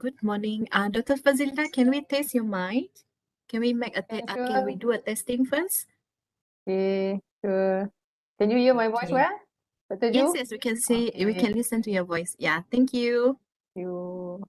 Good morning. Dr. FZLINDA, can we test your mic? Can we make a can we do a testing first? Okay, sure. Can you hear my voice Okay. well? Dr. Ju? Yes, we can see, we can listen to your voice. Yeah, thank you. You.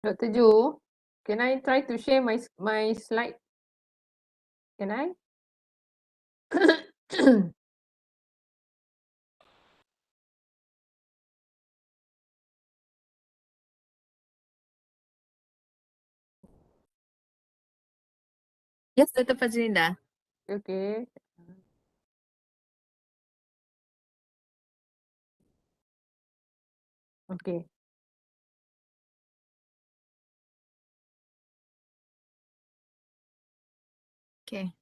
Dr. Ju, can I try to share my slide? Can I? Yes, Dr. Fazlinda. Okay. Okay. Okay.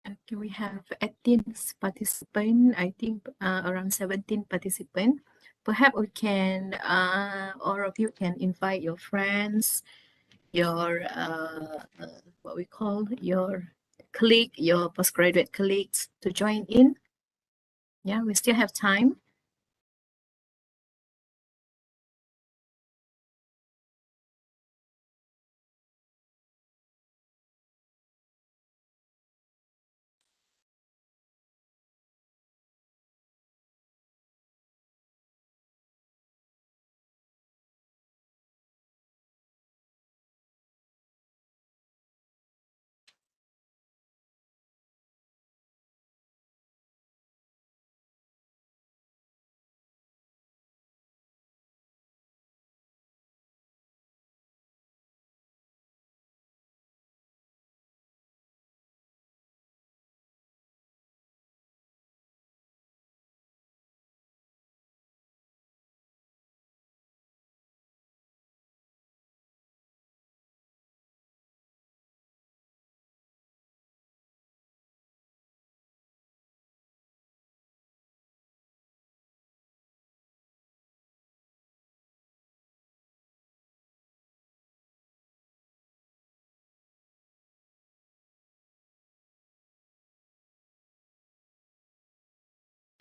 Okay, we have 18 participants, I think around 17 participants. Perhaps we can, all of you can invite your friends, your, what we call your colleague, your postgraduate colleagues to join in. Yeah, we still have time.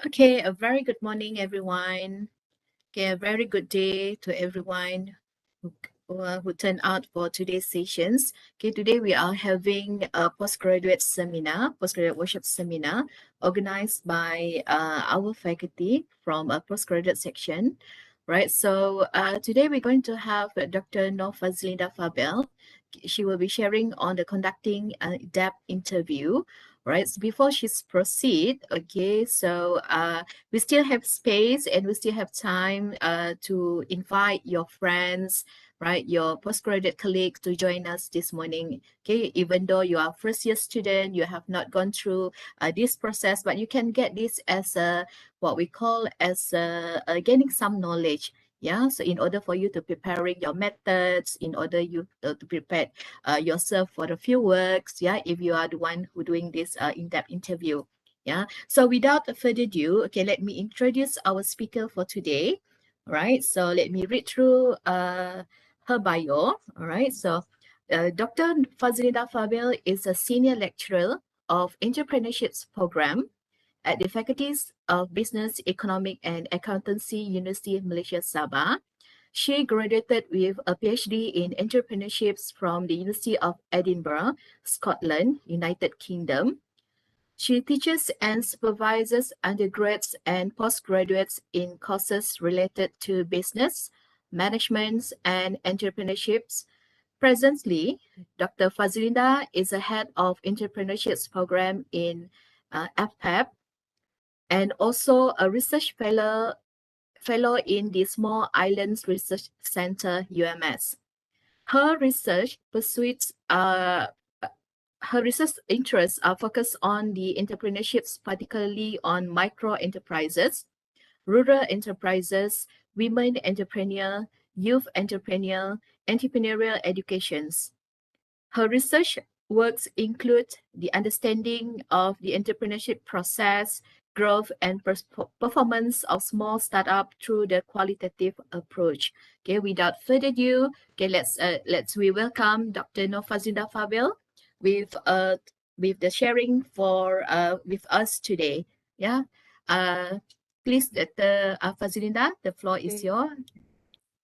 Okay, a very good morning, everyone. Okay, a very good day to everyone who turned out for today's sessions. Okay, today we are having a postgraduate workshop seminar organized by our faculty from a postgraduate section. Right, so today we're going to have Dr. FZLINDA FABEIL. She will be sharing on the conducting an depth interview. Right, so before she proceed, okay, so we still have space and we still have time to invite your friends, right, your postgraduate colleagues to join us this morning. Okay, even though you are first year student, you have not gone through this process, but you can get this as a what we call as gaining some knowledge. Yeah, so in order for you to preparing your methods, in order you to prepare yourself for the field works, yeah, if you are the one who doing this in-depth interview. Yeah, so without further ado, okay, let me introduce our speaker for today. All right, so let me read through her bio. All right, so Dr. FZLINDA FABEIL is a senior lecturer of entrepreneurship program at the Faculties of Business, Economic and Accountancy, University of Malaysia, Sabah. She graduated with a PhD in entrepreneurship from the University of Edinburgh, Scotland, United Kingdom. She teaches and supervises undergrads and postgraduates in courses related to business, management, and entrepreneurship. Presently, Dr. FZLINDA is a head of entrepreneurship program in FPEP, and also a research fellow in the Small Islands Research Center, UMS. Her research her research interests are focused on the entrepreneurships, particularly on micro enterprises, rural enterprises, women entrepreneur, youth entrepreneur, entrepreneurial educations. Her research works include the understanding of the entrepreneurship process, growth, and performance of small startup through the qualitative approach. Okay, without further ado, okay, we welcome Dr. FZLINDA FABEIL with the sharing for with us today. Yeah, please, Dr. FZLINDA, the floor is Okay. yours.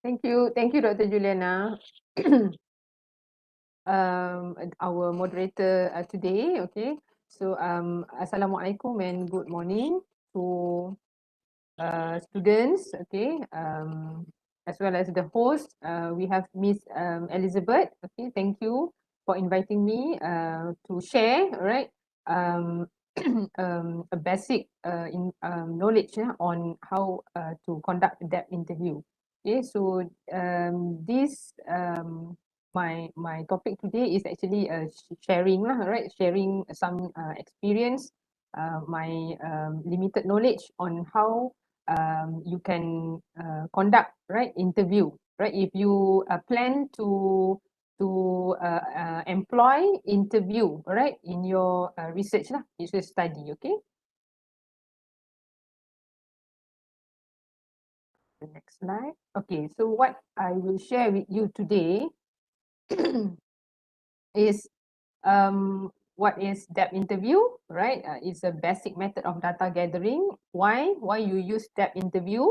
Thank you, Dr. Juliana. Our moderator today. Okay, so Assalamualaikum and good morning to students. Okay, as well as the host. We have Miss Elizabeth. Okay, thank you for inviting me to share. Right, um, a basic knowledge on how to conduct that interview. Okay, so this my topic today is actually sharing lah, right? Sharing some experience, my limited knowledge on how you can conduct right interview, right? If you plan to employ interview, right, in your research lah, research study. Okay, the next slide. Okay, so what I will share with you today is what is depth interview, right? It's a basic method of data gathering. Why you use depth interview,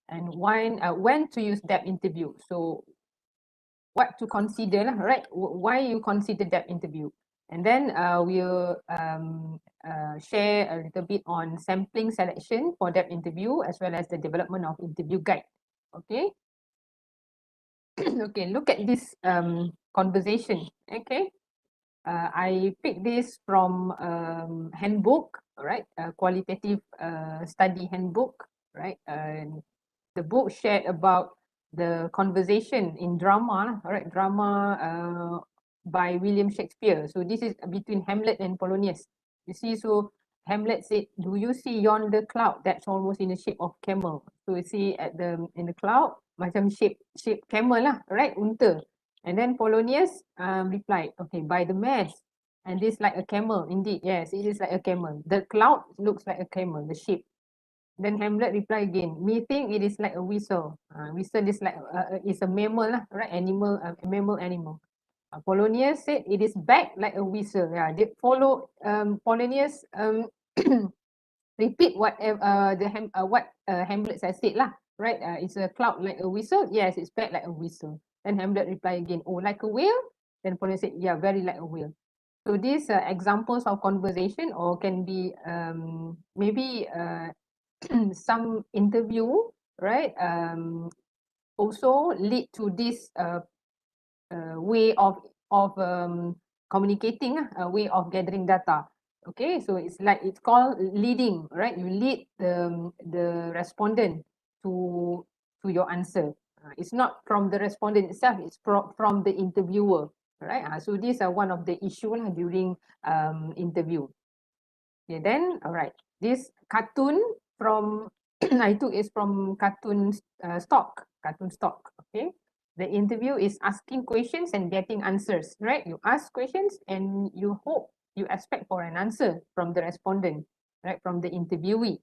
and when to use depth interview. So what to consider, right? Why you consider depth interview, and then we'll share a little bit on sampling selection for depth interview as well as the development of interview guide. Okay. Okay, look at this conversation. Okay, I picked this from handbook, right? Qualitative study handbook, right? The book shared about the conversation in drama, right? Drama by William Shakespeare. So this is between Hamlet and Polonius. You see, so Hamlet said, "Do you see yonder cloud that's almost in the shape of camel?" So you see at in the cloud, macam shape camel lah, right? Unta. And then Polonius replied, "Okay, by the mass, and this like a camel. Indeed, yes, it is like a camel. The cloud looks like a camel, the shape." Then Hamlet replied again, "Me think it is like a whistle. Whistle is like is a mammal lah, right? Animal, mammal animal." Polonius said it is back like a whistle. Yeah, they follow Polonius repeat what Hamlet has said lah, right? It's a cloud like a whistle. Yes, it's back like a whistle. Then Hamlet replied again, "Oh, like a whale?" Then Polonius said, "Yeah, very like a whale." So these examples of conversation, or can be maybe some interview, right? Also lead to this way of communicating, a way of gathering data. Okay, so it's called leading, right? You lead the respondent to your answer. It's not from the respondent itself, it's from the interviewer, right? So these are one of the issue lah during interview. Okay, then all right, this cartoon from I took is from cartoon stock. Okay, the interview is asking questions and getting answers, right? You ask questions and you expect for an answer from the respondent, right? From the interviewee,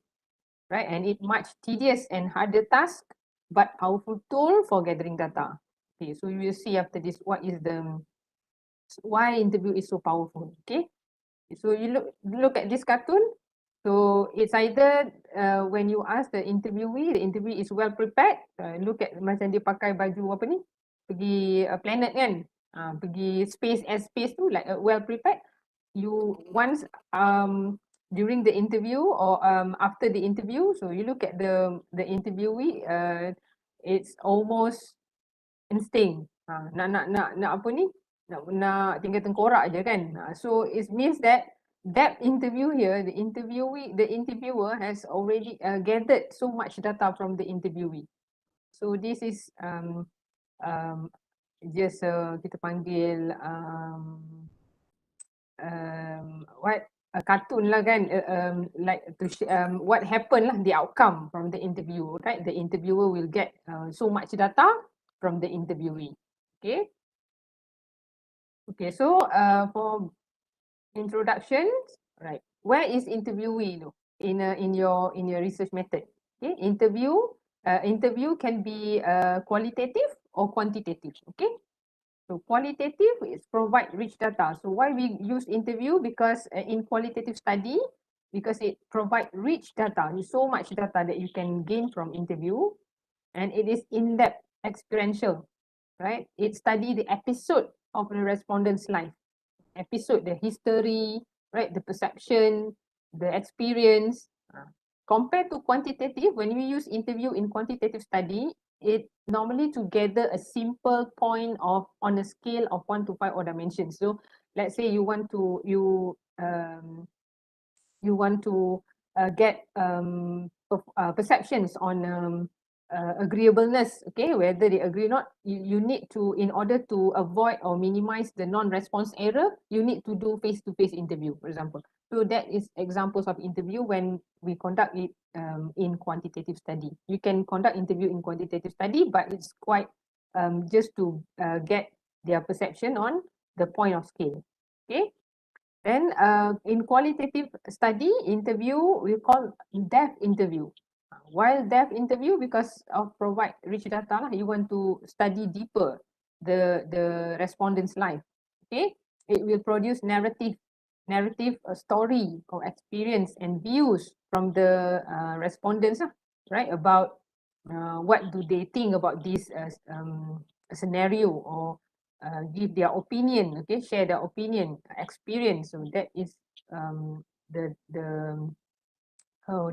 right? And it much tedious and harder task, but powerful tool for gathering data. Okay, so you will see after this what is why interview is so powerful. Okay, so you look at this cartoon. So it's either when you ask the interviewee is well prepared. Look at macam dia pakai baju apa ni, pergi planet kan, pergi space tu like well prepared. You once during the interview or after the interview, so you look at the interviewee, it's almost instinct. Nak apa ni, nak tinggal tengkorak je kan. So it means that that interview here, the interviewer has already gathered so much data from the interviewee. So this is just kita panggil what a cartoon lah kan, like to what happened lah, the outcome from the interview, right? The interviewer will get so much data from the interviewee. Okay. Okay, so for introductions, right? Where is interviewee though in your research method? Okay, interview can be qualitative or quantitative. Okay, so qualitative is provide rich data. So why we use interview? Because in qualitative study, because it provide rich data, so much data that you can gain from interview, and it is in-depth experiential, right? It study the episode of the respondent's life, episode, the history, right? The perception, the experience. Compared to quantitative, when we use interview in quantitative study, it normally to gather a simple point of on a scale of 1 to 5 or dimensions. So let's say you want to get perceptions on agreeableness, okay, whether they agree or not. You need to, in order to avoid or minimize the non-response error, you need to do face-to-face interview, for example. So that is examples of interview when we conduct it in quantitative study. You can conduct interview in quantitative study, but it's quite just to get their perception on the point of scale. Okay. Then in qualitative study interview, we call depth interview. While depth interview, because of provide rich data, you want to study deeper the respondent's life. Okay, it will produce narrative story or experience and views from the respondents, right? About what do they think about this scenario, or give their opinion, okay, share their opinion, experience. So that is the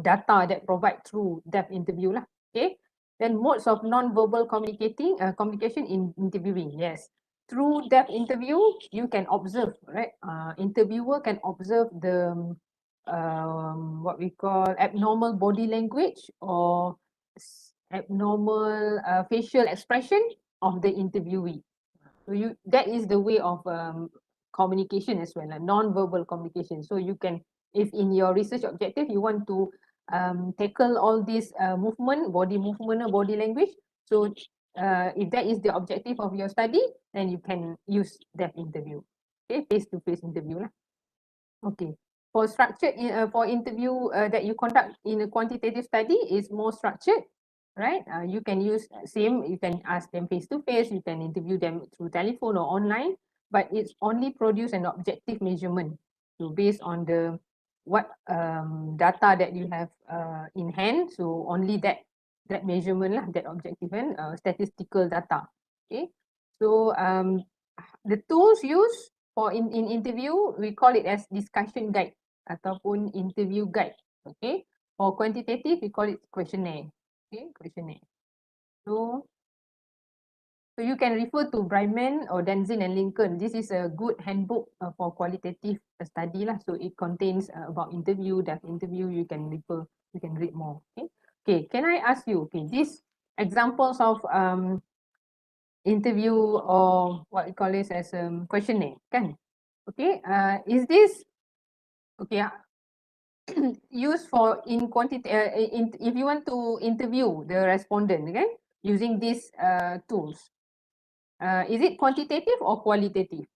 data that provide through depth interview lah. Okay. Then modes of non-verbal communication in interviewing. Yes, through depth interview you can observe, right? Interviewer can observe the what we call abnormal body language or abnormal facial expression of the interviewee. So that is the way of communication as well, non-verbal communication. So you can, if in your research objective you want to tackle all this movement, body movement or body language. So if that is the objective of your study, then you can use that interview. Okay, face-to-face interview lah. Okay. For structured for interview that you conduct in a quantitative study is more structured, right? You can use same, you can ask them face to face, you can interview them through telephone or online, but it's only produce an objective measurement. So based on the what data that you have in hand, so only that measurement lah, that objective and statistical data. Okay. So the tools used for in interview, we call it as discussion guide ataupun interview guide. Okay. For quantitative, we call it questionnaire. Okay, questionnaire. So you can refer to Bryman or Denzin and Lincoln. This is a good handbook for qualitative study lah. So it contains about interview, depth interview. You can refer, you can read more. Okay. Okay. Can I ask you? Okay, these examples of interview or what we call this as questionnaire, kan? Okay. Is this okay? Used for in quantity if you want to interview the respondent, okay, using these tools. Is it quantitative or qualitative?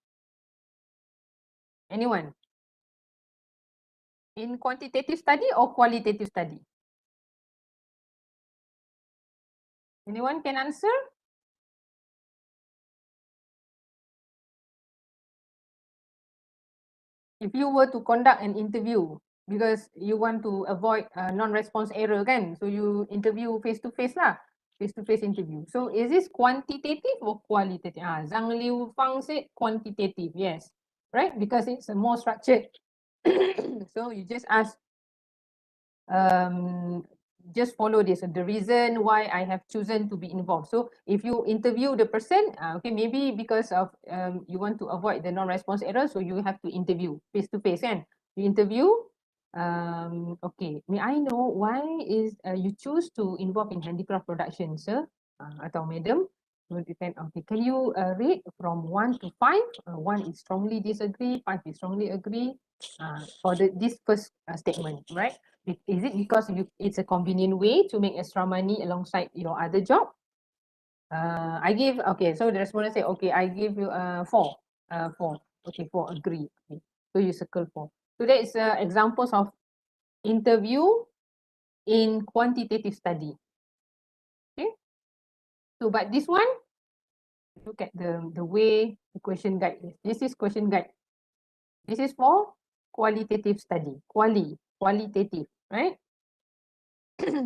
Anyone? In quantitative study or qualitative study? Anyone can answer? If you were to conduct an interview, because you want to avoid non-response error, kan? So you interview face-to-face lah, face-to-face interview. So is this quantitative or qualitative? Zhang Liu Fang said quantitative, yes, right? Because it's a more structured. So you just ask, just follow this, the reason why I have chosen to be involved. So if you interview the person, okay, maybe because of you want to avoid the non-response error, so you have to interview face to face, kan? You interview. Okay, may I know why is you choose to involve in handicraft production, sir? Atau madam? Will depend. Okay, can you rate from 1 to 5? 1 is strongly disagree, 5 is strongly agree. For this first statement, right? Is it because it's a convenient way to make extra money alongside your other job? I give, okay, so the respondent say, okay, I give you 4. 4. Okay, 4 agree. Okay. So you circle 4. So that is examples of interview in quantitative study. Okay. So but this one, look at the way the question guide is. This is question guide. This is for qualitative study. Qualitative, right?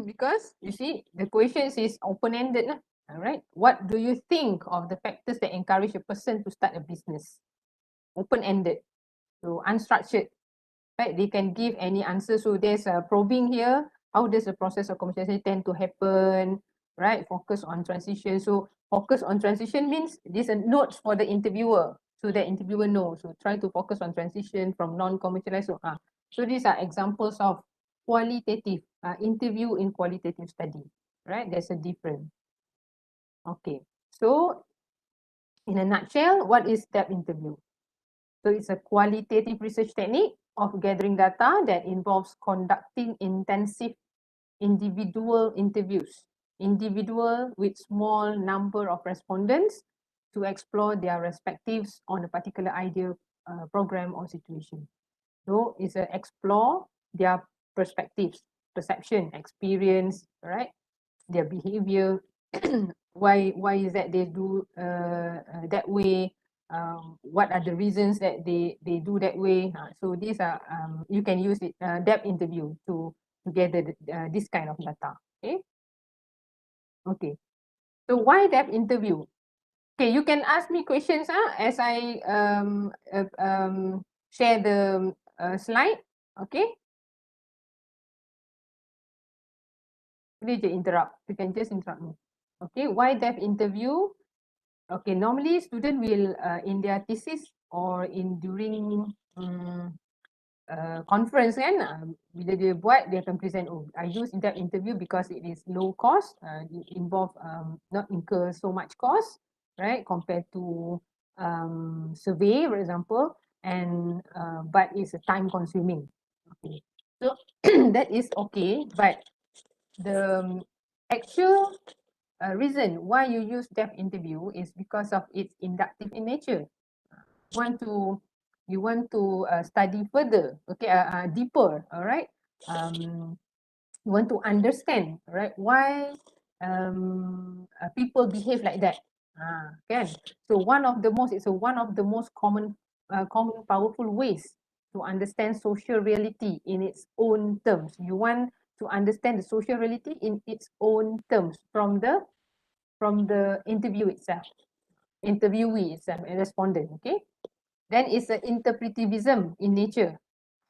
Because you see the questions is open-ended. All right. What do you think of the factors that encourage a person to start a business? Open-ended. So unstructured, right? They can give any answer. So there's a probing here. How does the process of commercialization tend to happen, right? Focus on transition. So focus on transition means these are notes for the interviewer. So the interviewer knows. So try to focus on transition from non-commercialized. So these are examples of qualitative interview in qualitative study, right? There's a difference. Okay. So in a nutshell, what is step interview? So it's a qualitative research technique of gathering data that involves conducting intensive individual interviews, individual with small number of respondents to explore their respectives on a particular idea, program or situation. So it's a explore their perspectives, perception, experience, right? Their behavior, why is that they do that way, what are the reasons that they do that way. So these are you can use it depth interview to gather this kind of data. Okay. Okay, so why depth interview? Okay, you can ask me questions as I share the slide. Okay, boleh je interrupt, you can just interrupt me. Okay, why depth interview? Okay, normally student will in their thesis or in during conference kan, bila dia buat dia akan present, oh I use in-depth interview because it is low cost, it involve not incur so much cost, right, compared to survey for example, and but it's a time consuming. Okay, so that is okay, but the actual reason why you use depth interview is because of its inductive in nature. You want to study further, okay, deeper, all right. You want to understand, right, why people behave like that. Kan? So one of the most common powerful ways to understand social reality in its own terms. You want to understand the social reality in its own terms from the interview itself, interviewee itself, and respondent. Okay, then it's an interpretivism in nature.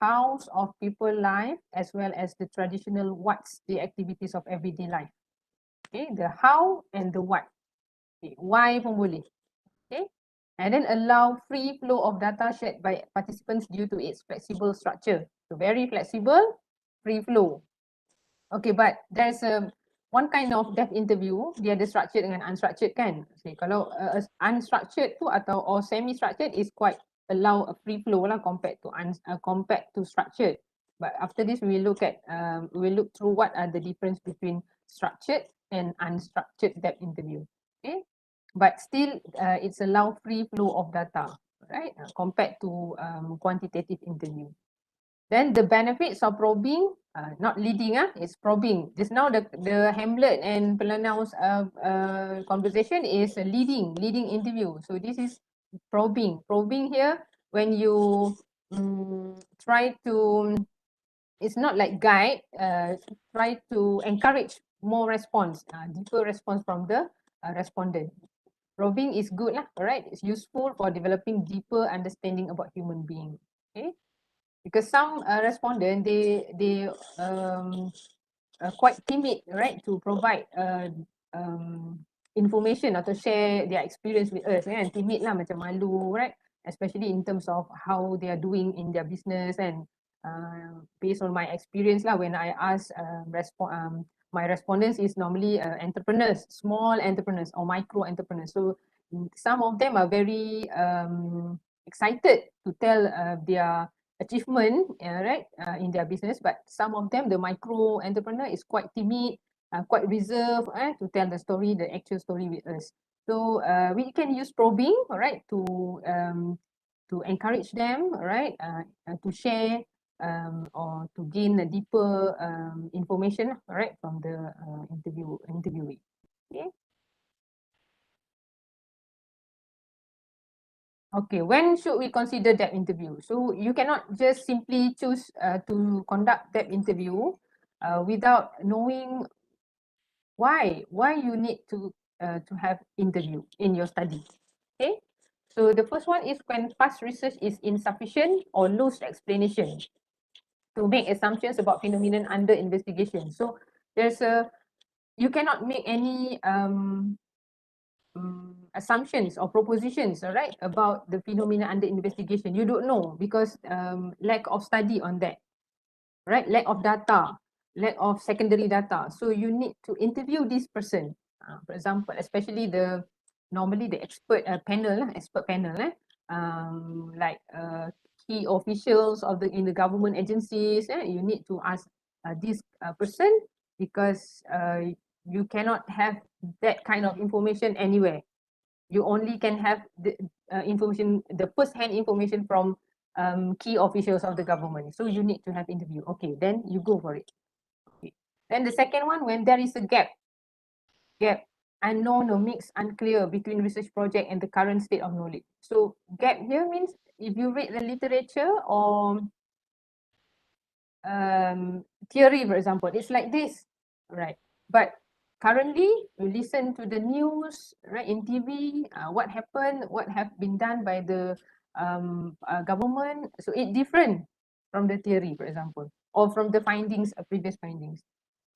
Hows of people life as well as the traditional what's the activities of everyday life. Okay, the how and the what. Okay, why pun boleh. Okay, and then allow free flow of data shared by participants due to its flexible structure. So very flexible, free flow. Okay, but there's a one kind of depth interview, dia ada structured dengan unstructured kan. Okay, kalau unstructured tu atau or semi structured is quite allow a free flow lah compared to structured. But after this we look at we look through what are the difference between structured and unstructured depth interview. Okay, but still it's allow free flow of data, right, compared to quantitative interview. Then the benefits of probing, not leading, it's probing. Just now the Hamlet and Pelanau's conversation is a leading interview. So this is probing. Probing here, when you try to, it's not like guide, try to encourage more response, deeper response from the respondent. Probing is good lah, alright? It's useful for developing deeper understanding about human being. Okay. Because some respondent they quite timid, right, to provide information atau share their experience with us kan, timid lah, macam malu, right, especially in terms of how they are doing in their business and based on my experience lah, when I ask my respondents is normally entrepreneurs, small entrepreneurs or micro entrepreneurs. So some of them are very excited to tell their achievement, right, in their business, but some of them, the micro entrepreneur, is quite timid, quite reserved to tell the story, the actual story with us. So we can use probing, all right, to encourage them, right, to share or to gain a deeper information, right, from the interviewee. Okay. Okay, when should we consider that interview? So you cannot just simply choose to conduct that interview without knowing why you need to have interview in your study. Okay, so the first one is when past research is insufficient or loose explanation to make assumptions about phenomenon under investigation. So there's a, you cannot make any assumptions or propositions, all right, about the phenomena under investigation. You don't know because lack of study on that, right? Lack of data, lack of secondary data. So you need to interview this person. For example, especially normally the expert panel, like key officials of in the government agencies. You need to ask this person because you cannot have that kind of information anywhere. You only can have the information, the first-hand information from key officials of the government. So you need to have interview. Okay, then you go for it. Okay. Then the second one, when there is a gap, unknown or mixed, unclear between research project and the current state of knowledge. So gap here means if you read the literature or theory, for example, it's like this, right? But currently, you listen to the news, right, in TV, what happened, what have been done by the government. So it's different from the theory, for example, or from the findings, previous findings,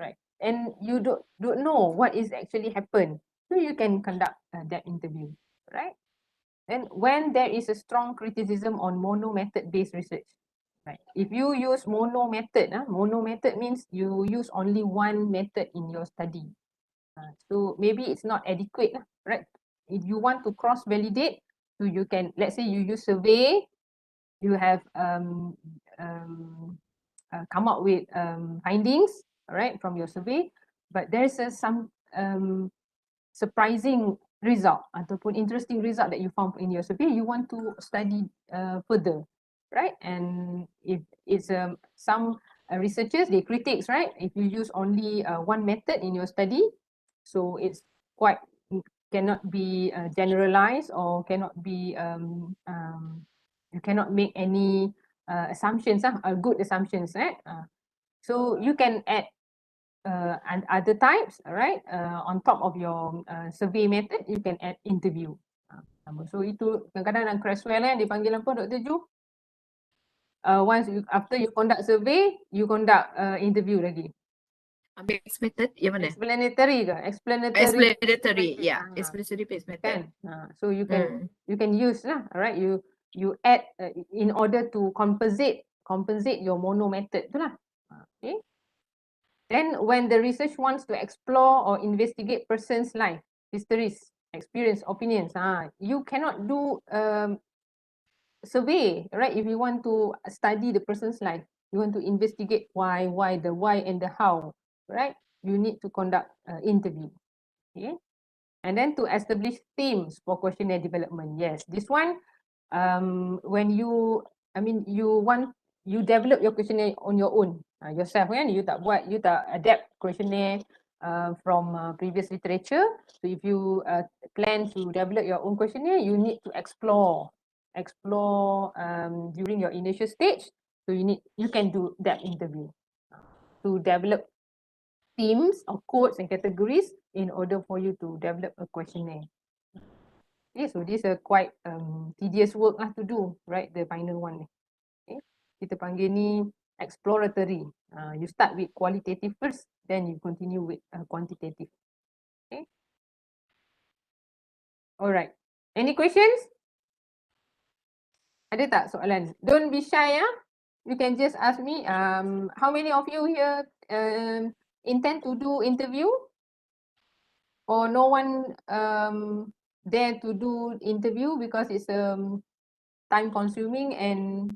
right? And you don't know what is actually happened. So you can conduct that interview, right? Then when there is a strong criticism on mono method based research, right? If you use mono method means you use only one method in your study. So maybe it's not adequate, right? If you want to cross validate, so you can, let's say you use survey, you have come up with findings, right, from your survey, but there's some surprising result ataupun interesting result that you found in your survey, you want to study further, right? And if it's some researchers, they critics, right? If you use only one method in your study, so it's quite cannot be generalized or cannot be you cannot make any assumptions, good assumptions, right? So you can add and other types, right? On top of your survey method, you can add interview. So itu kadang-kadang dalam Creswell dipanggil apa, Dr. Ju? Once after you conduct survey, you conduct interview lagi. Mixed method, yang mana? Explanatory ke? Explanatory, yeah. Explanatory based method. Kan? So you can use lah, right? You add in order to compensate your mono method tu lah. Okay. Then when the research wants to explore or investigate person's life, histories, experience, opinions, you cannot do survey, right? If you want to study the person's life, you want to investigate why and the how, right? You need to conduct interview. Okay. And then to establish themes for questionnaire development. Yes, this one, when you develop your questionnaire on your own yourself, kan? You tak adapt questionnaire from previous literature. So if you plan to develop your own questionnaire, you need to explore during your initial stage. So you can do that interview to develop themes or codes and categories in order for you to develop a questionnaire. Okay, so this is quite tedious work lah to do, right? The final one. Okay, kita panggil ni exploratory. You start with qualitative first, then you continue with quantitative. Okay. Alright. Any questions? Ada tak soalan? Don't be shy, ya. you can just ask me, how many of you here intend to do interview? Or no one dare to do interview because it's time consuming and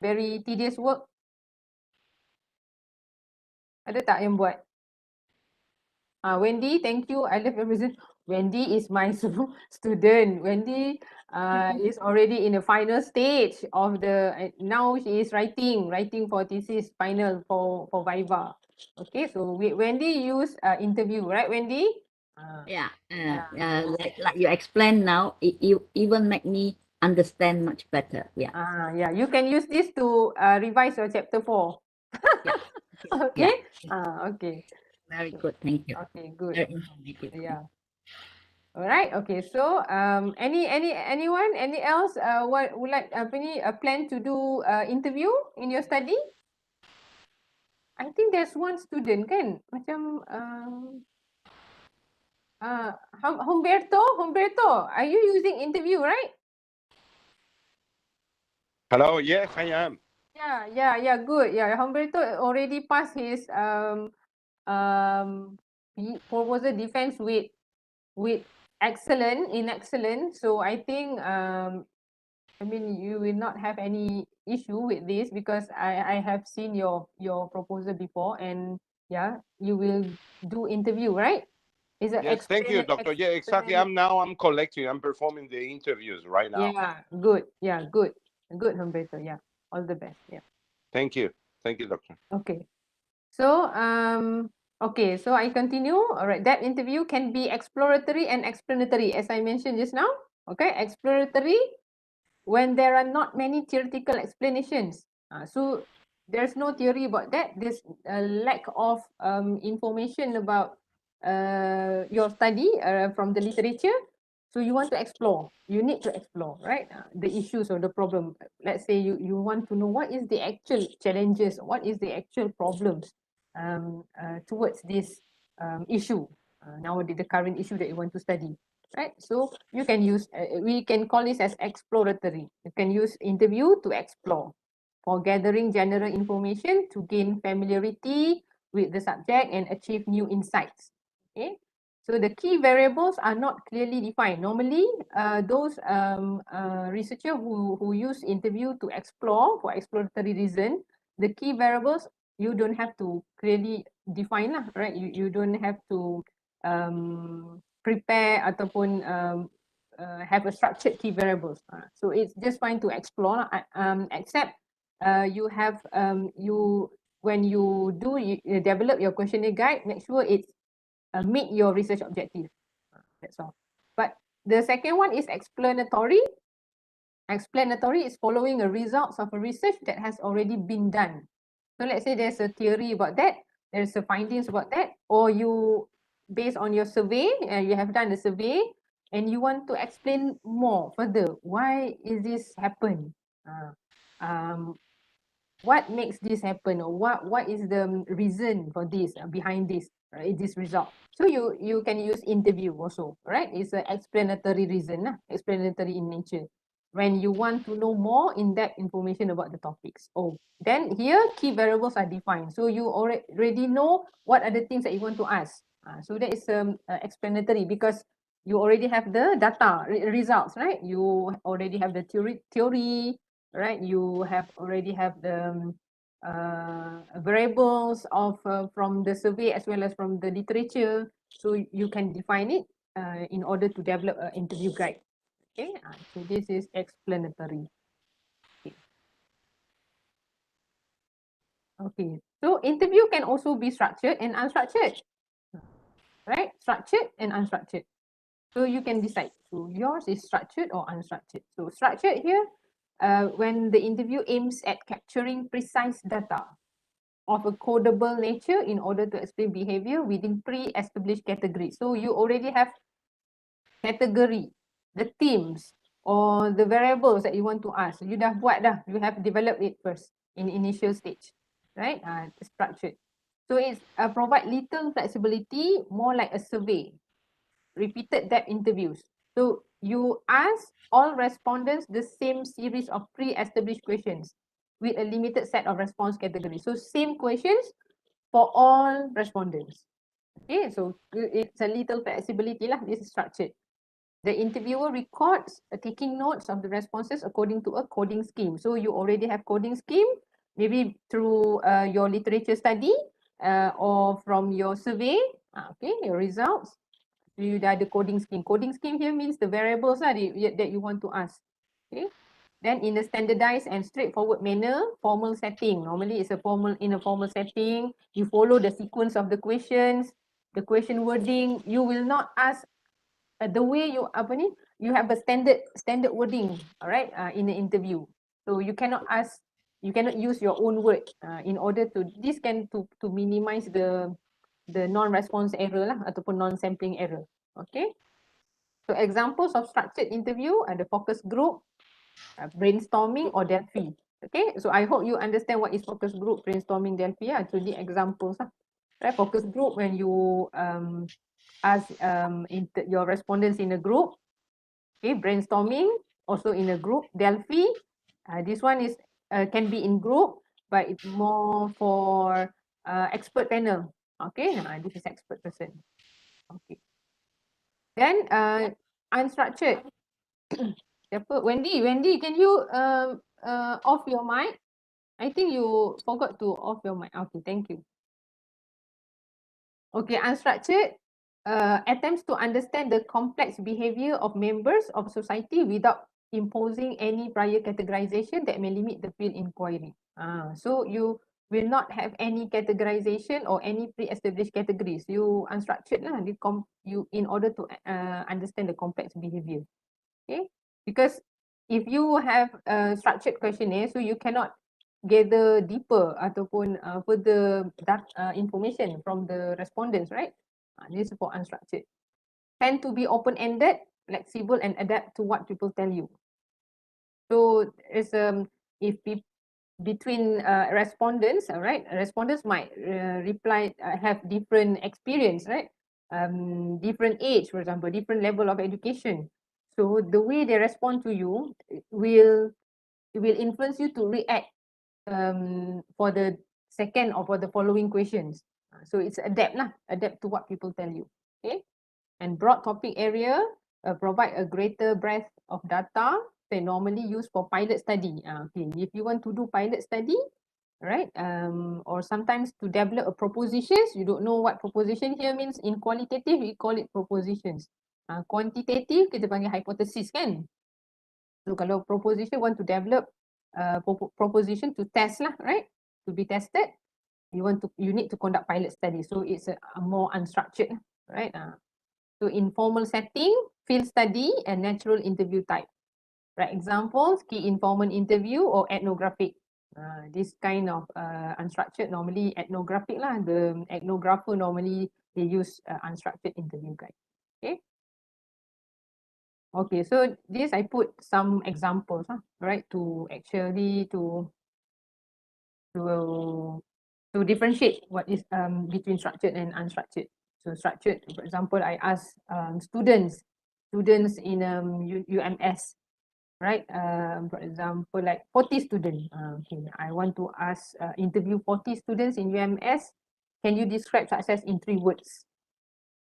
very tedious work? Ada tak yang buat? Wendy, thank you. I love your visit. Wendy is my student. Wendy is already in the final stage of the, now she is writing for thesis final for Viva. Okay, so Wendy use interview, right, Wendy? Yeah, like you explained now, it even make me understand much better. Yeah. Yeah, you can use this to revise your chapter 4. Yeah. Okay. Yeah. Okay. Very good. Thank you. Okay, good. Very informative. Yeah. All right. Okay. So, anyone, any else what would like plan to do interview in your study? I think there's one student kan macam Humberto, are you using interview, right? Hello, yes, I am. Yeah, good. Yeah, Humberto already passed his proposal defense with excellent, in excellent. So I think I mean you will not have any issue with this because I have seen your proposal before, and yeah, you will do interview, right? Is it Yes, thank you, doctor. Yeah, exactly. I'm collecting, I'm performing the interviews right now. Yeah, good. Yeah, good. Good, Humberto. Yeah. All the best. Yeah. Thank you. Thank you, doctor. Okay. So, okay, so I continue. All right, that interview can be exploratory and explanatory, as I mentioned just now. Okay, exploratory when there are not many theoretical explanations. So there's no theory about that. There's a lack of information about your study from the literature. So you want to explore. You need to explore, right? The issues or the problem. Let's say you want to know what is the actual challenges, what is the actual problems towards this issue. Nowadays, the current issue that you want to study, right? So you can use, we can call this as exploratory. You can use interview to explore for gathering general information to gain familiarity with the subject and achieve new insights. Okay. So the key variables are not clearly defined. Normally, those researcher who use interview to explore for exploratory reason, the key variables you don't have to clearly define lah, right? You don't have to prepare ataupun have a structured key variables. So it's just fine to explore, except you have you when you do you develop your questionnaire guide, make sure it's meet your research objective. That's all. But the second one is explanatory. Explanatory is following the results of a research that has already been done. So let's say there's a theory about that, there's a findings about that, or you, based on your survey, you have done the survey, and you want to explain more further. Why is this happen? What makes this happen, or what is the reason for this, behind this, right, this result? So you can use interview also, right? It's an explanatory reason, explanatory in nature. When you want to know more in-depth information about the topics. Oh, then here key variables are defined. So you already know what are the things that you want to ask. So that is explanatory because you already have the data results, right? You already have the theory, right? You have already have the variables of from the survey as well as from the literature. So you can define it in order to develop an interview guide. Okay, so this is explanatory. Okay, so interview can also be structured and unstructured, right? Structured and unstructured. So you can decide. So yours is structured or unstructured. So structured here, when the interview aims at capturing precise data of a codable nature in order to explain behavior within pre-established categories. So you already have category, the themes or the variables that you want to ask. You dah buat dah, you have developed it first in initial stage, right? Structured. So it's provide little flexibility, more like a survey, repeated depth interviews. So you ask all respondents the same series of pre-established questions. with a limited set of response categories. So same questions for all respondents. Okay, so it's a little flexibility lah. This is structured. The interviewer records taking notes of the responses according to a coding scheme. So you already have coding scheme, maybe through your literature study or from your survey, okay, your results. You dah ada coding scheme. Coding scheme here means the variables lah that you want to ask. Okay. Then in a standardized and straightforward manner, formal setting. Normally it's in a formal setting. You follow the sequence of the questions, the question wording. You will not ask the way you you have a standard wording, all right, in an interview. So you cannot use your own word in order to minimize the non-response error lah ataupun non-sampling error. Okay. So examples of structured interview are the focus group, brainstorming or Delphi. Okay. So I hope you understand what is focus group, brainstorming, Delphi. So the examples lah. Right. Focus group when you ask your respondents in a group. Okay. Brainstorming also in a group. Delphi, this one is can be in group, but it's more for expert panel. Okay. This is expert person. Okay. Then unstructured. Siapa? Wendy, can you off your mic? I think you forgot to off your mic. Okay, thank you. Okay, unstructured attempts to understand the complex behavior of members of society without imposing any prior categorization that may limit the field inquiry. So you will not have any categorization or any pre-established categories. You unstructured lah. You in order to understand the complex behavior. Okay, because if you have a structured questionnaire, so you cannot gather deeper ataupun further information from the respondents, right? This is for unstructured. Tend to be open-ended, flexible, and adapt to what people tell you. So it's if between respondents, right? Respondents might reply have different experience, right? Different age, for example, different level of education. So the way they respond to you will influence you to react for the second or for the following questions. So it's adapt to what people tell you. Okay. And broad topic area provide a greater breadth of data they normally use for pilot study. Okay, if you want to do pilot study, right, or sometimes to develop a propositions, you don't know what proposition here means. In qualitative, we call it propositions. Quantitative, kita panggil hypothesis kan. So kalau proposition want to develop proposition to test lah, right, to be tested, you need to conduct pilot study. So it's a more unstructured, right. So informal setting, field study, and natural interview type. Right, examples, key informant interview or ethnographic. This kind of unstructured, normally ethnographic lah. The ethnographer normally they use unstructured interview guide. Okay. Okay, so this I put some examples, right, to actually to differentiate what is between structured and unstructured. So structured, for example, I ask students in UMS, right? For example, like 40 students. Okay, I want to ask interview 40 students in UMS. Can you describe success in 3 words?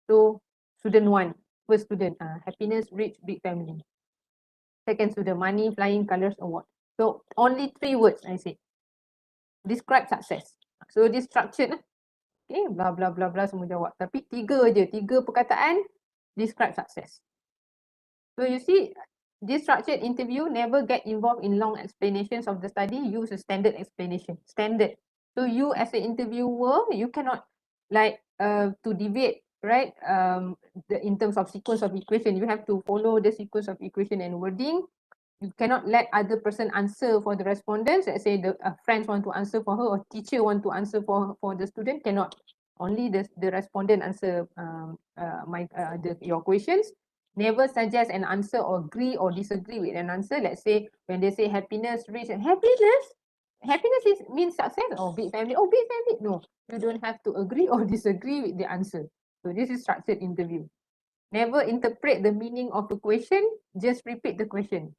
So student 1, first student, happiness, rich, big family. Second student, money, flying colors, award. So only 3 words I say. Describe success. So this structured, okay, blah blah blah blah semua jawab. Tapi 3 perkataan describe success. So you see, this structured interview never get involved in long explanations of the study. Use a standard explanation. Standard. So you as an interviewer, you cannot like to deviate, right? In terms of sequence of equation, you have to follow the sequence of equation and wording. You cannot let other person answer for the respondents. Let's say the friends want to answer for her or teacher want to answer for the student. Cannot. Only the respondent answer your questions. Never suggest an answer or agree or disagree with an answer. Let's say when they say happiness, rich, and happiness means success or big family. Oh, big family. No, you don't have to agree or disagree with the answer. So this is structured interview. Never interpret the meaning of the question. Just repeat the question.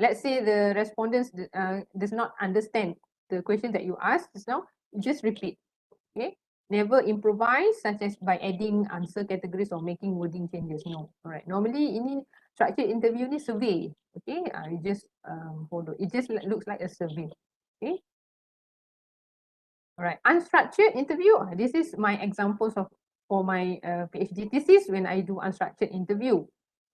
Let's say the respondents does not understand the question that you asked just now, you just repeat. Okay. Never improvise, such as by adding answer categories or making wording changes. No. Alright. Normally ini structured interview ni survey. Okay. You just follow. It just looks like a survey. Okay. Alright. Unstructured interview. This is my examples of for my PhD thesis when I do unstructured interview.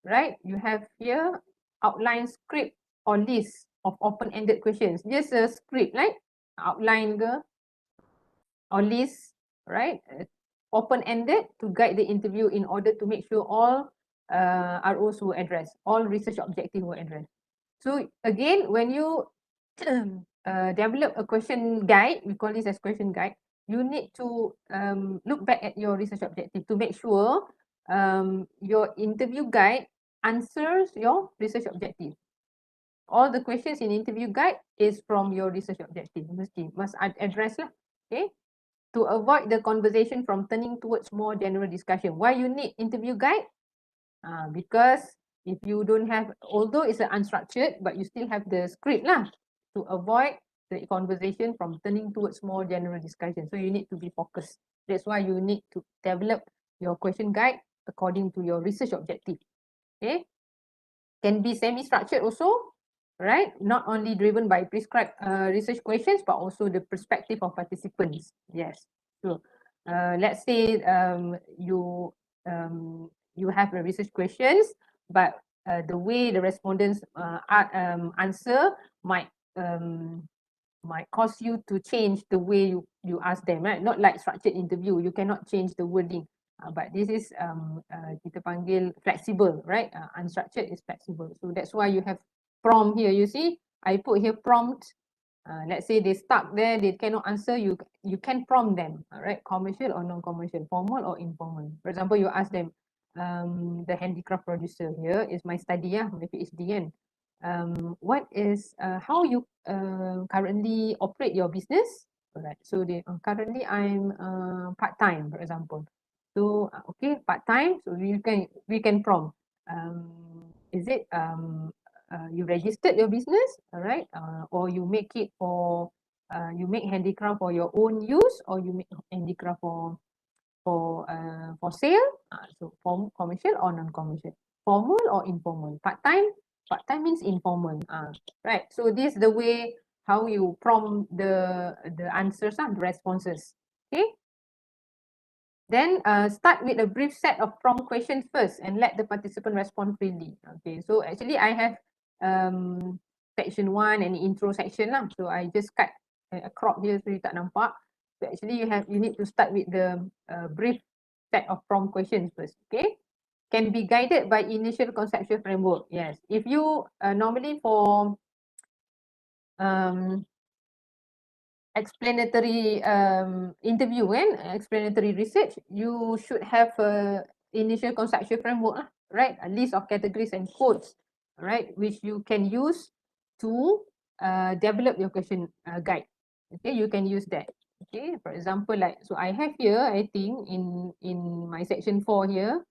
Right. You have here outline script or list of open-ended questions. Just a script, right? Outline ke or list, right? Open-ended to guide the interview in order to make sure all ROs were addressed, all research objectives were addressed. So again, when you develop a question guide, we call this as question guide, you need to look back at your research objective to make sure your interview guide answers your research objective. All the questions in interview guide is from your research objective. Must address lah. Okay. To avoid the conversation from turning towards more general discussion. Why you need interview guide? Because if you don't have, although it's an unstructured, but you still have the script lah, to avoid the conversation from turning towards more general discussion. So you need to be focused. That's why you need to develop your question guide according to your research objective. Okay. Can be semi-structured also, right? Not only driven by prescribed research questions, but also the perspective of participants. Yes. So let's say you have the research questions, but the way the respondents answer might cause you to change the way you ask them, right? Not like structured interview, you cannot change the wording. But this is kita panggil flexible, right? Unstructured is flexible. So that's why you have prompt here. You see, I put here prompt. Let's say they stuck there, they cannot answer. You can prompt them, right? Commercial or non-commercial, formal or informal. For example, you ask them, the handicraft producer here is my study, my PhD kan. What is how you currently operate your business? Alright, so they currently I'm part-time, for example. So okay, part-time. So we can prompt. Is it you registered your business, all right? Or you make it for you make handicraft for your own use, or you make handicraft for sale. So commercial or non-commercial, formal or informal, part-time. Part-time means informal. Right. So this is the way how you prompt the answers and the responses. Okay. Then start with a brief set of prompt questions first and let the participant respond freely. Okay, so actually I have section 1 and intro section lah. So I just cut a crop here so you tak nampak. So actually you need to start with the brief set of prompt questions first. Okay, can be guided by initial conceptual framework. Yes, if you normally for explanatory interview and explanatory research, you should have a initial conceptual framework, right? A list of categories and codes, right, which you can use to develop your question guide. Okay, you can use that. Okay, for example, like so I have here, I think in my section 4 here.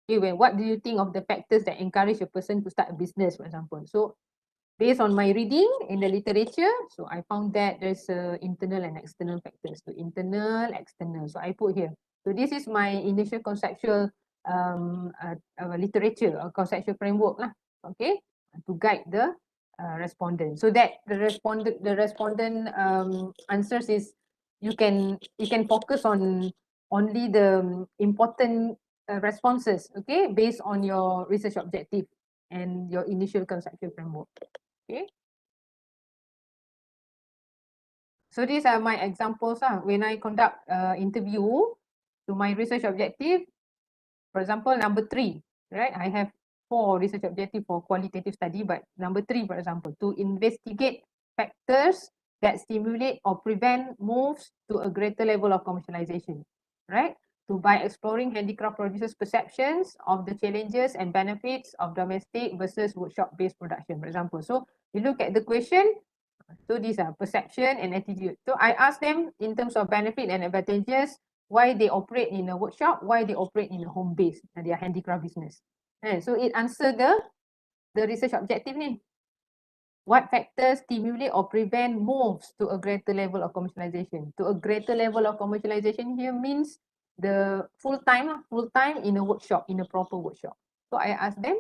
Okay, what do you think of the factors that encourage a person to start a business, for example? So based on my reading in the literature, so I found that there's internal and external factors. So internal, external. So I put here. So this is my initial conceptual literature or conceptual framework lah. Okay, to guide the respondent. So that the respondent answers is you can focus on only the important responses. Okay, based on your research objective and your initial conceptual framework. Okay. So these are my examples when I conduct interview to my research objective. For example, number 3, right? I have 4 research objective for qualitative study, but number 3, for example, to investigate factors that stimulate or prevent moves to a greater level of commercialization, right? To by exploring handicraft producers' perceptions of the challenges and benefits of domestic versus workshop-based production, for example. So you look at the question. So these are perception and attitude. So I ask them in terms of benefit and advantages, why they operate in a workshop, why they operate in a home base, their handicraft business. And so it answer the research objective ni. What factors stimulate or prevent moves to a greater level of commercialization? To a greater level of commercialization here means the full time in a workshop, in a proper workshop. So I ask them,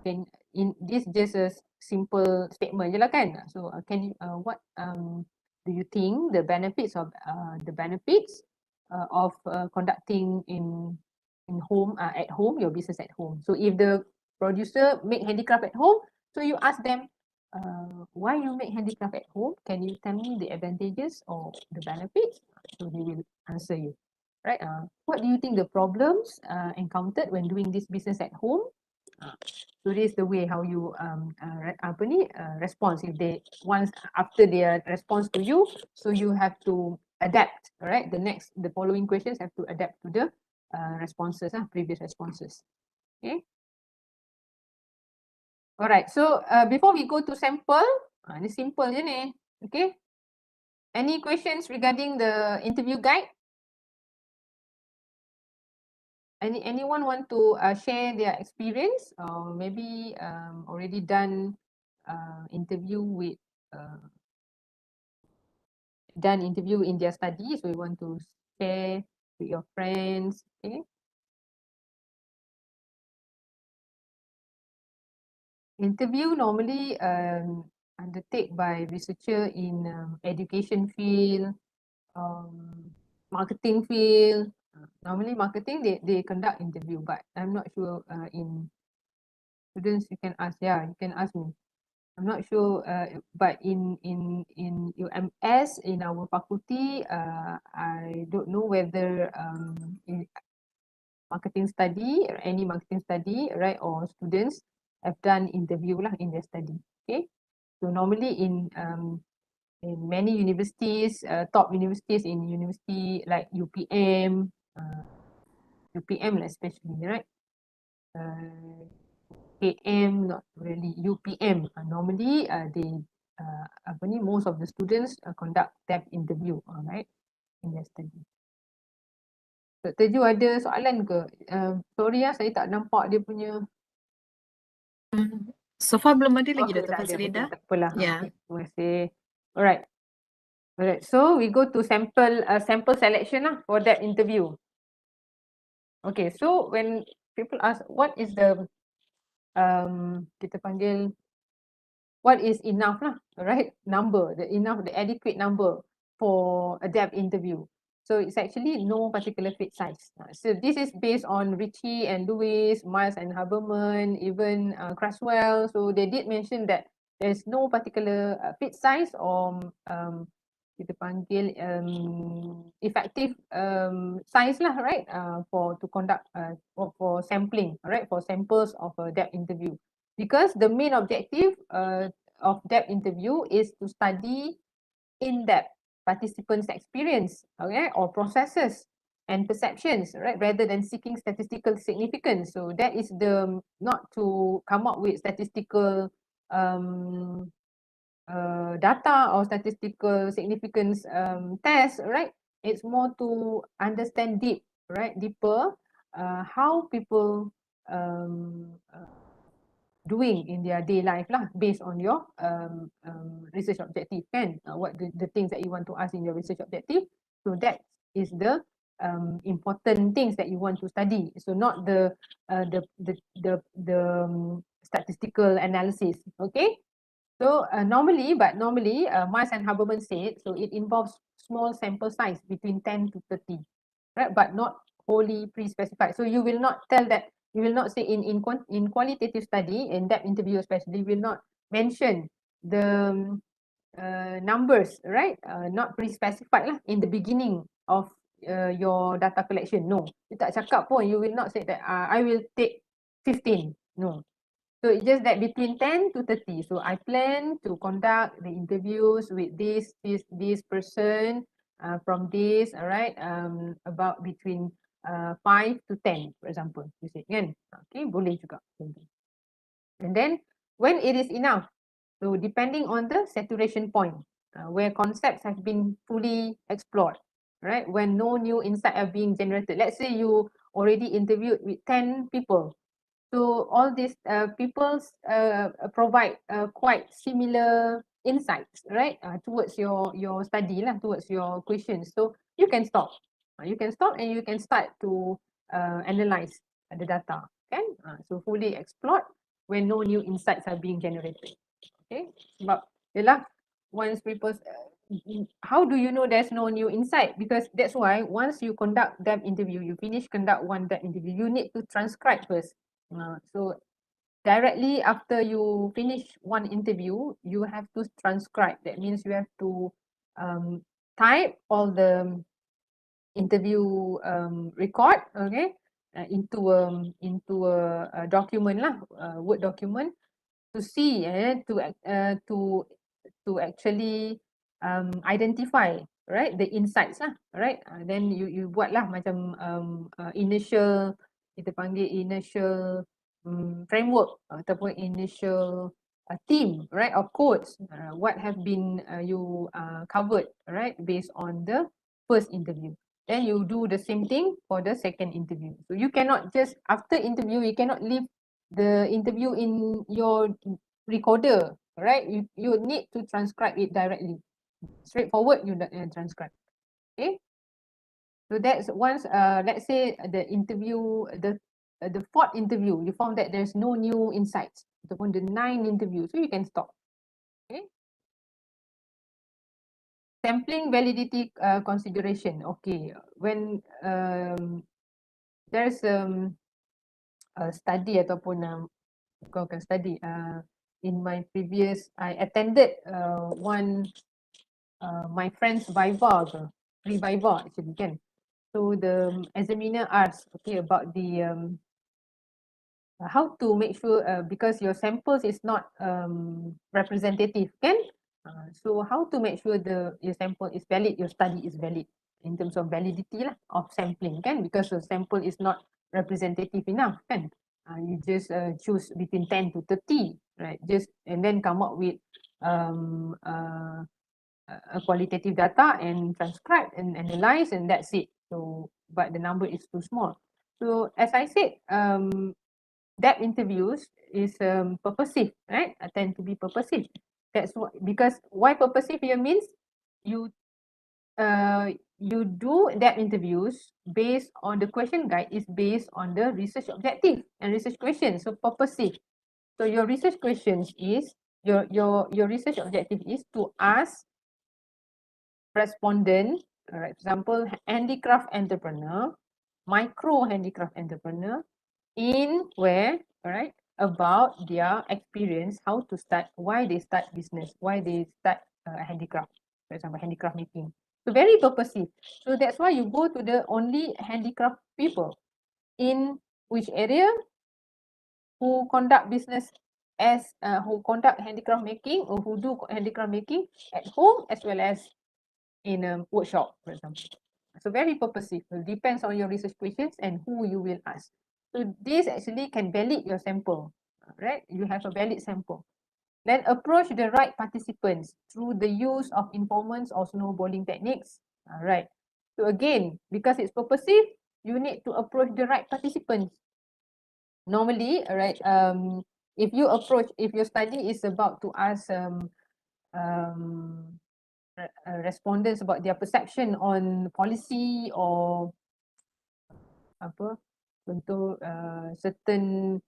can in this just a simple statement je lah kan? So can you what do you think the benefits of conducting in home at home, your business at home? So if the producer make handicraft at home, so you ask them, why you make handicraft at home? Can you tell me the advantages or the benefits? So they will answer you, right? What do you think the problems encountered when doing this business at home? So this is the way how you response. If they once after their response to you, so you have to adapt, right? The following questions have to adapt to the responses, previous responses. Okay. Alright, so before we go to sample, ini simple je ni. Okay. Any questions regarding the interview guide? Anyone want to share their experience or maybe already done interview with done interview in their study, so you want to share with your friends? Okay. Interview normally undertake by researcher in education field, marketing field. Normally marketing they conduct interview, but I'm not sure in students you can ask. Yeah, you can ask me. I'm not sure, but in UMS in our faculty, I don't know whether in marketing study or any marketing study, right, or students have done interview lah in their study. Okay, so normally in many universities, top universities in university like UPM, UPM especially, right? KM, not really UPM. Normally, they most of the students conduct depth interview, right, in their study. Dr. Ju ada soalan ke? Sorry saya tak nampak dia punya. So far belum ada lagi Okay, Dr. tak ada. FZLINDA. Tak apalah. Yeah. Okay, terima kasih. Alright. Alright, so we go to sample selection lah for that interview. Okay, so when people ask what is the kita panggil what is enough lah, right? Number, the adequate number for a depth interview. So it's actually no particular fit size. So this is based on Ritchie and Lewis, Miles and Haberman, even Craswell. So they did mention that there's no particular fit size or kita panggil effective size lah, right? To conduct for sampling, right? For samples of a depth interview. Because the main objective of depth interview is to study in-depth participants' experience, okay, or processes and perceptions, right, rather than seeking statistical significance. So that is the not to come up with statistical data or statistical significance test, right? It's more to understand deeper how people doing in their day life lah, based on your research objective kan, what the things that you want to ask in your research objective. So that is the important things that you want to study. So not the statistical analysis. Okay. So normally Miles and Haberman said, so it involves small sample size between 10 to 30, right? But not wholly pre-specified. So you will not tell that, you will not say in qualitative study, in depth interview especially, will not mention the numbers, right? Not pre-specified lah in the beginning of your data collection. No, you tak cakap pun, you will not say that I will take 15. No. So it's just that between 10 to 30. So I plan to conduct the interviews with this person from this, all right, about between 5 to 10, for example, you say, kan? Okay, boleh juga. And then when it is enough, so depending on the saturation point, where concepts have been fully explored, right? When no new insight are being generated. Let's say you already interviewed with 10 people. So all these people provide quite similar insights, right, towards your study lah, towards your questions. So you can stop. You can stop and you can start to analyze the data. Kan? So fully explored when no new insights are being generated. Okay, sebab yelah once people how do you know there's no new insight? Because that's why once you conduct that interview, you finish conduct one that interview, you need to transcribe first. So directly after you finish one interview, you have to transcribe. That means you have to type all the interview record, okay, into a document lah, Word document, to see to actually identify, right, the insights lah, right. Then you buat lah macam initial, kita panggil initial framework ataupun initial theme, right, of course, what have been you covered, right, based on the first interview. Then you do the same thing for the second interview. So you cannot just after interview, you cannot leave the interview in your recorder, right? You need to transcribe it directly. Straightforward, you transcribe. Okay. So that's once let's say the interview, the fourth interview, you found that there's no new insights. Ataupun the 9 interview, so you can stop. Okay. Sampling validity consideration. Okay, when there's a study ataupun bukan study, in my previous, I attended one my friend's Viva ke, pre-Viva actually kan. So the examiner asked, okay, about the how to make sure because your samples is not representative kan. So how to make sure your sample is valid, your study is valid in terms of validity lah of sampling kan, because the sample is not representative enough kan. You just choose between 10 to 30, right, just and then come up with a qualitative data and transcribe and analyze, and that's it. So but the number is too small. So as I said, that interviews is purposive, right? Tend to be purposive. That's what, because why purposive here means you you do that interviews based on the question guide is based on the research objective and research questions. So purposive. So your research questions is your research objective is to ask respondent, for example, handicraft entrepreneur, micro handicraft entrepreneur, in where, right, about their experience, how to start, why they start business, why they start handicraft, for example, handicraft making. So very purposive. So that's why you go to the only handicraft people in which area who conduct business as who conduct handicraft making or who do handicraft making at home as well as in a workshop, for example. So very purposive. It depends on your research questions and who you will ask. So this actually can valid your sample, right? You have a valid sample. Then approach the right participants through the use of informants or snowballing techniques. Right. So again, because it's purposive, you need to approach the right participants. Normally, right, if your study is about to ask respondents about their perception on policy or apa contoh certain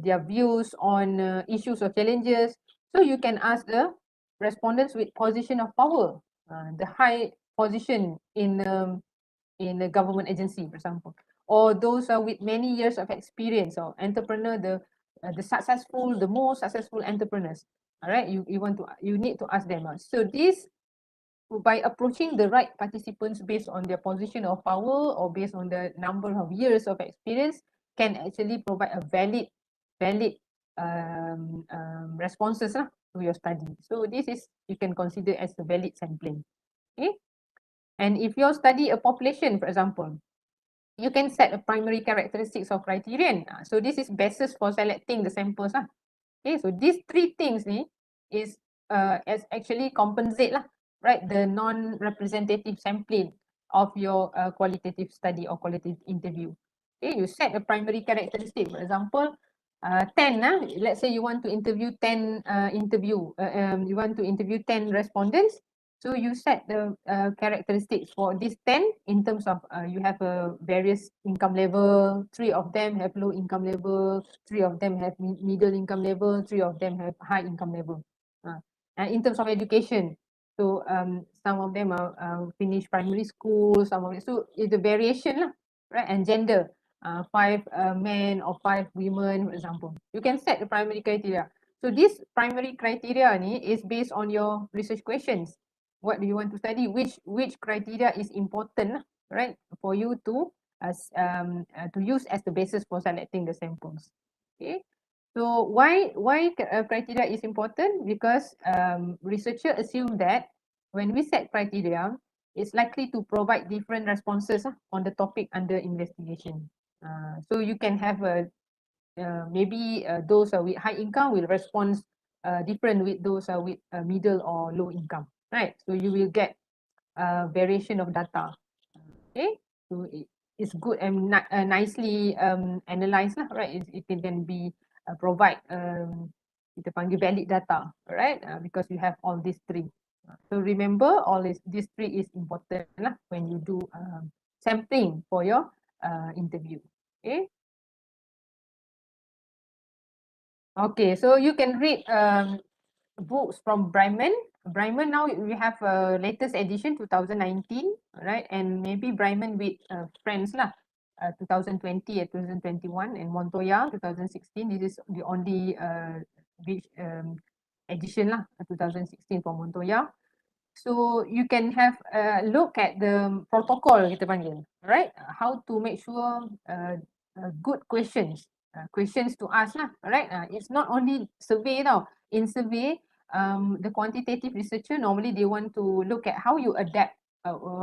their views on issues or challenges, so you can ask the respondents with position of power, the high position in a government agency, for example, or those with many years of experience or entrepreneur, the most successful entrepreneurs. All right, you need to ask them. So this, by approaching the right participants based on their position of power or based on the number of years of experience, can actually provide a valid responses to your study. So this is, you can consider as a valid sampling. Okay, and if you study a population, for example, you can set a primary characteristics or criterion. So this is basis for selecting the samples. Okay, so these three things is as actually compensate lah, right, the non-representative sampling of your qualitative study or qualitative interview. Okay, you set a primary characteristic. For example, 10. Let's say you want to interview 10 you want to interview 10 respondents. So you set the characteristics for these 10 in terms of you have a various income level. 3 of them have low income level. 3 of them have middle income level. 3 of them have high income level. And in terms of education, so some of them are finished primary school. Some of it, so it's a variation lah, right? And gender, 5 men or 5 women, for example. You can set the primary criteria. So this primary criteria ni is based on your research questions. What do you want to study? Which criteria is important, right, for you to use as the basis for selecting the samples. Okay. So why criteria is important? Because researcher assume that when we set criteria, it's likely to provide different responses on the topic under investigation. So you can have a maybe those with high income will respond different with those with middle or low income, right? So you will get variation of data. Okay, so it's good and nicely analyzed lah, right? It can be provide kita panggil valid data, right? Because you have all these three. So remember, all these three is important lah when you do sampling for your interview. Okay. Okay, so you can read books from Bryman. Bryman now we have a latest edition 2019, right? And maybe Bryman with friends lah, 2020 and 2021, and Montoya 2016. This is the only edition lah, 2016 for Montoya. So you can have a look at the protocol kita panggil, right? How to make sure good questions. Questions to ask lah, right? It's not only survey tau. In survey, the quantitative researcher normally they want to look at how you adapt,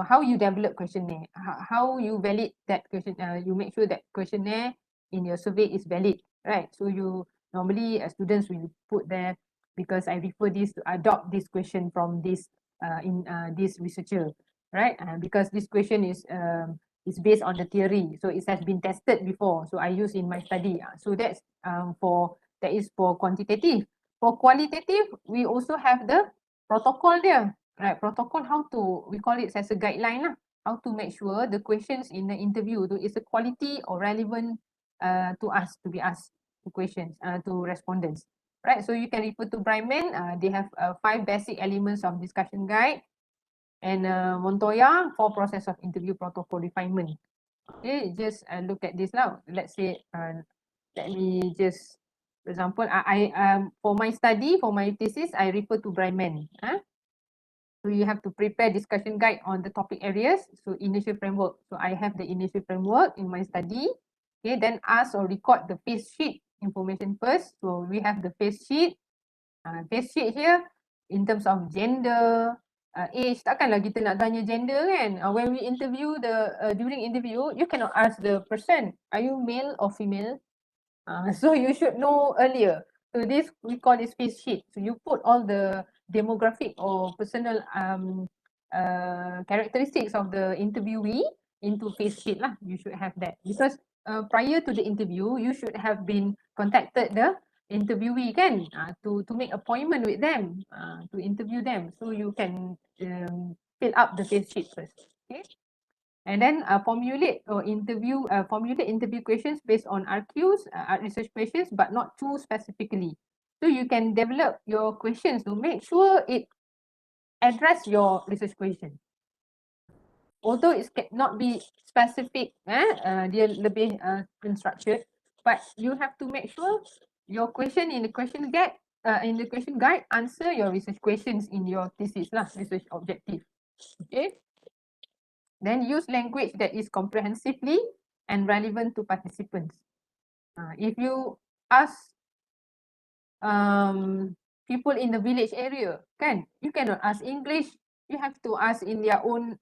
how you develop questionnaire, how you valid that question. You make sure that questionnaire in your survey is valid, right? So you normally students will put there because I refer this to adopt this question from this this researcher, right? Because this question is based on the theory, so it has been tested before, so I use in my study. So that is for quantitative. For qualitative, we also have the protocol there, right? Protocol, how to, we call it as a guideline lah, how to make sure the questions in the interview is a quality or relevant to us, to be asked to questions to respondents, right? So you can refer to Bryman. They have 5 basic elements of discussion guide, and Montoya 4 process of interview protocol refinement. Okay, just look at this now. Let's say let me just, for example, I for my study, for my thesis, I refer to Bryman. So you have to prepare discussion guide on the topic areas. So initial framework. So I have the initial framework in my study. Okay, then ask or record the face sheet information first. So we have the face sheet. Face sheet here in terms of gender, age. Takkanlah kita nak tanya gender kan? When we interview during interview, you cannot ask the person, are you male or female? So you should know earlier. So this, we call this face sheet. So you put all the demographic or personal characteristics of the interviewee into face sheet lah. You should have that because prior to the interview, you should have been contacted the interviewee kan, to make appointment with them, to interview them. So you can fill up the face sheet first. Okay. And then formulate interview questions based on RQs, research questions, but not too specifically. So you can develop your questions to make sure it address your research question. Although it cannot be specific, dia lebih unstructured, but you have to make sure your question in the question guide answer your research questions in your thesis lah, research objective. Okay. Then use language that is comprehensively and relevant to participants. If you ask people in the village area, kan, you cannot ask English. You have to ask in their own,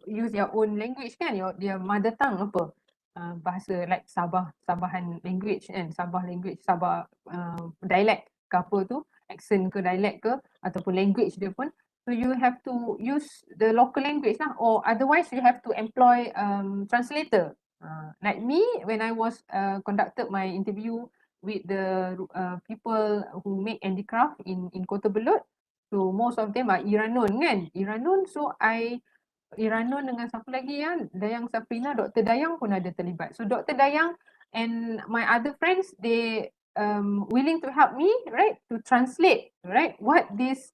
use their own language kan, their mother tongue apa. Bahasa like Sabahan language kan, Sabah language, Sabah dialect ke apa tu, accent ke dialect ke, ataupun language dia pun. So you have to use the local language lah, or otherwise you have to employ translator. Like me, when I was conducted my interview with the people who make handicraft in Kota Belud, so most of them are Iranun kan, Iranun. So Iranun dengan siapa lagi ya, Dayang Safrina, Dr. Dayang pun ada terlibat. So Dr. Dayang and my other friends, they willing to help me, right, to translate, right, what these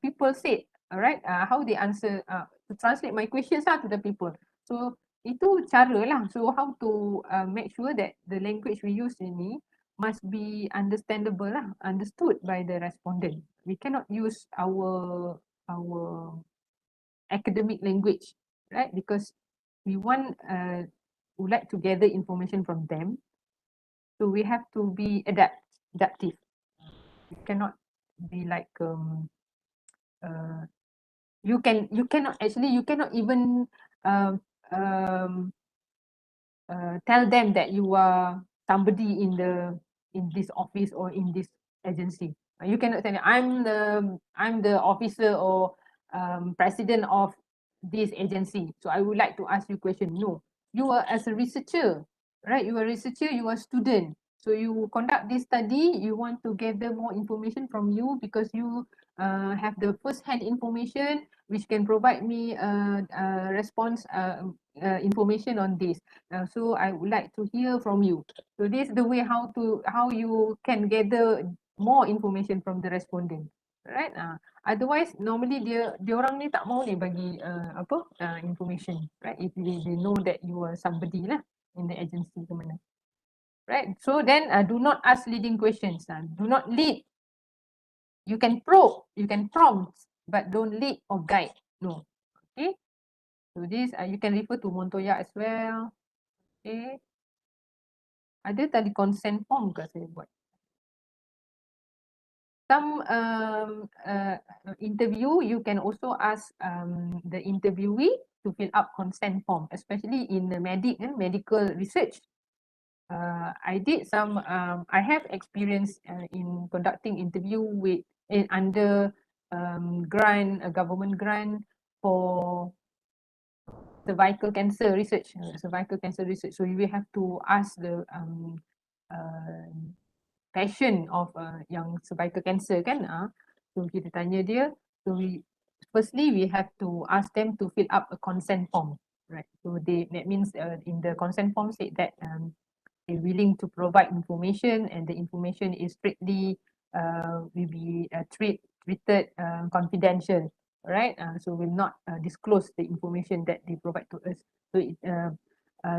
people said, alright, how they answer, to translate my questions to the people. So itu cara lah. So how to make sure that the language we use ini must be understandable lah, understood by the respondent. We cannot use our academic language, right? Because we would like to gather information from them. So we have to be adaptive. We cannot be like you cannot even tell them that you are somebody in this office or in this agency. You cannot say I'm the officer or president of this agency. So I would like to ask you a question. No, you are as a researcher, right? You are a researcher, you are a student. So you conduct this study, you want to gather more information from you because you have the first-hand information which can provide me response information on this. So I would like to hear from you. So this is the way how you can gather more information from the respondent, right? Otherwise normally dia orang ni tak mau ni bagi information, right? If they know that you are somebody lah in the agency ke mana, right? So then do not ask leading questions. Do not lead. You can probe, you can prompt, but don't lead or guide. No. Okay. So this you can refer to Montoya as well. Okay. Ada tadi consent form ke saya buat? Some interview, you can also ask the interviewee to fill up consent form, especially in the medical research. I did some, I have experience in conducting interview under grant, a government grant for cervical cancer research. So you will have to ask the passion of yang cervical cancer kan. So kita tanya dia. So firstly we have to ask them to fill up a consent form, right? So that means in the consent form said that they're willing to provide information and the information is strictly will be treated confidential, right? So will not disclose the information that they provide to us. So it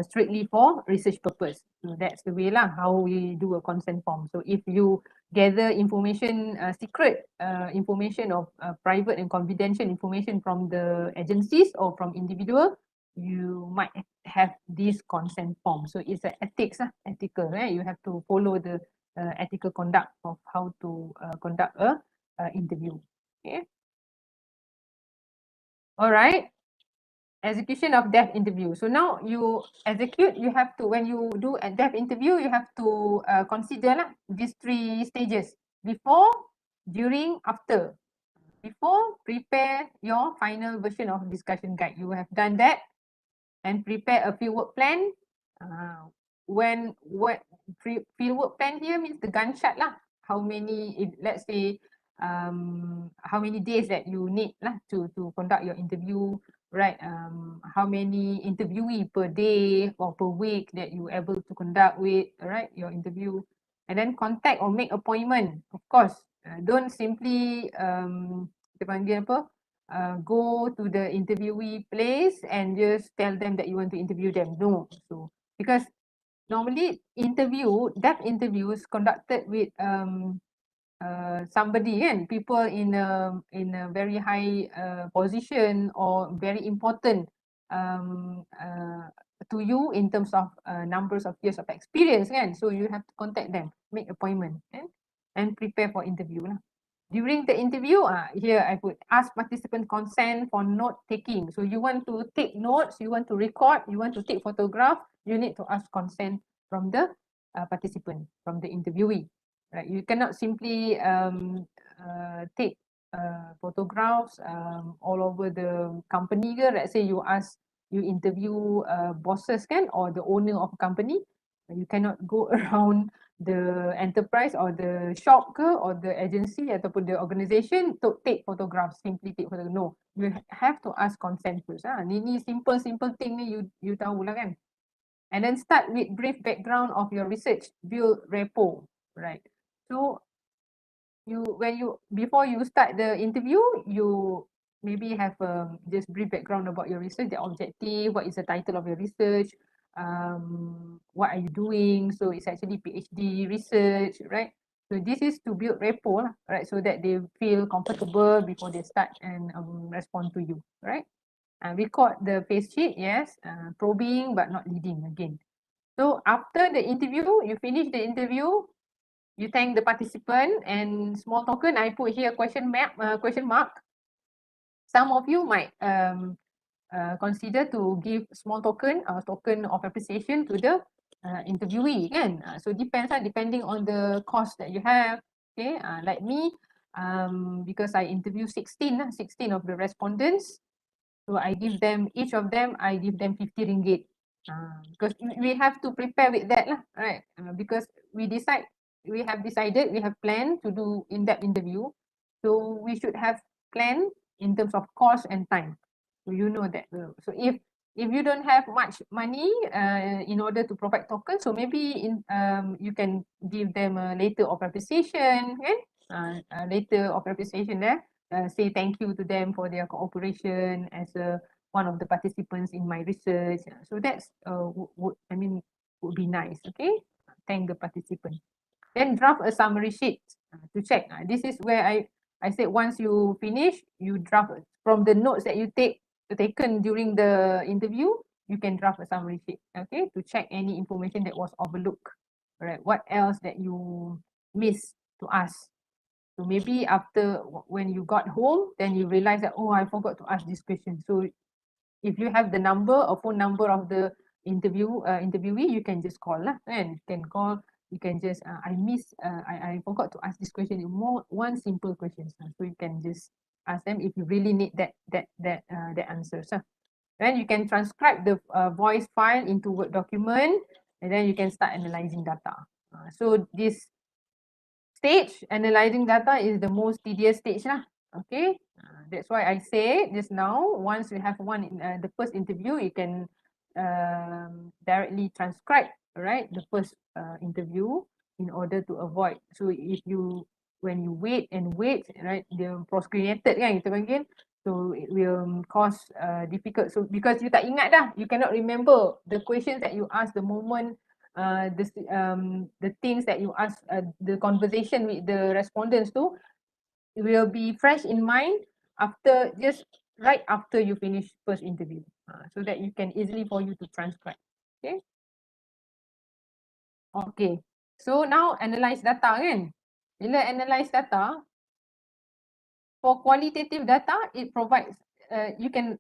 strictly for research purpose. So that's the way lah how we do a consent form. So if you gather information, secret information of private and confidential information from the agencies or from individual, you might have this consent form. So it's an ethical, right? You have to follow the ethical conduct of how to conduct a interview. Okay. All right. Execution of deaf interview. So now you execute, you have to, when you do a deaf interview, you have to consider these 3 stages: before, during, after. Before, prepare your final version of discussion guide. You have done that and prepare a fieldwork plan. Fieldwork plan here means the gunshot lah. How many, if let's say, how many days that you need lah to conduct your interview, right? How many interviewee per day or per week that you able to conduct with, right? Your interview, and then contact or make appointment. Of course, don't simply kita panggil apa? Go to the interviewee place and just tell them that you want to interview them. No, so because normally deaf interviews conducted with somebody kan, people in a very high position or very important to you in terms of numbers of years of experience kan. So you have to contact them, make appointment and prepare for interview lah. During the interview, here I put ask participant consent for note taking. So you want to take notes, you want to record, you want to take photograph, you need to ask consent from the participant, from the interviewee. Right? You cannot simply take photographs all over the company. Let's say you you interview bosses kan, or the owner of a company, you cannot go around the enterprise or the shop ke, or the agency ataupun the organisation to take photographs, simply take photographs. No, you have to ask consent first. Ni simple thing ni you tahu lah kan. And then start with brief background of your research, build rapport, right? So before you start the interview, you maybe have just brief background about your research, the objective, what is the title of your research, what are you doing. So it's actually PhD research, right? So this is to build rapport, right? So that they feel comfortable before they start and respond to you, right? Record the face sheet, yes, probing but not leading again. So after the interview, you finish the interview, you thank the participant, and small token, I put here question mark. Some of you might consider to give small token of appreciation to the interviewee kan. So depends depending on the cost that you have. Okay, like me, because I interview 16 of the respondents, so I give them, each of them I give them 50 ringgit. Because we have to prepare with that lah, right? Because we have decided, we have planned to do in-depth interview, so we should have plan in terms of cost and time. So you know that. So if you don't have much money in order to provide tokens, so maybe you can give them a letter of appreciation, okay? Letter of appreciation there. Say thank you to them for their cooperation as one of the participants in my research. So that's would be nice. Okay, thank the participant. Then draft a summary sheet to check. This is where I said once you finish, you draft from the notes that you taken during the interview. You can draft a summary sheet. Okay, to check any information that was overlooked. All right, what else that you missed to ask. So maybe after when you got home, then you realize that, oh, I forgot to ask this question. So if you have the number or phone number of the interviewee, you can just call lah, and you can call. You can just I forgot to ask this question. One simple question, so you can just ask them if you really need that answers. Then you can transcribe the voice file into Word document, and then you can start analyzing data. So this stage, analyzing data, is the most tedious stage lah. Okay, that's why I say just now, once you have the first interview, you can directly transcribe, right, the first interview, in order to avoid. So if you, when you wait, right, the postgraduate kan kita panggil, so it will cause difficult. So because you tak ingat dah, you cannot remember the questions that you ask the moment the things that you ask, the conversation with the respondents too, will be fresh in mind right after you finish first interview, so that you can easily for you to transcribe. Okay, so now analyze data kan. Bila analyze data, for qualitative data, it provides you can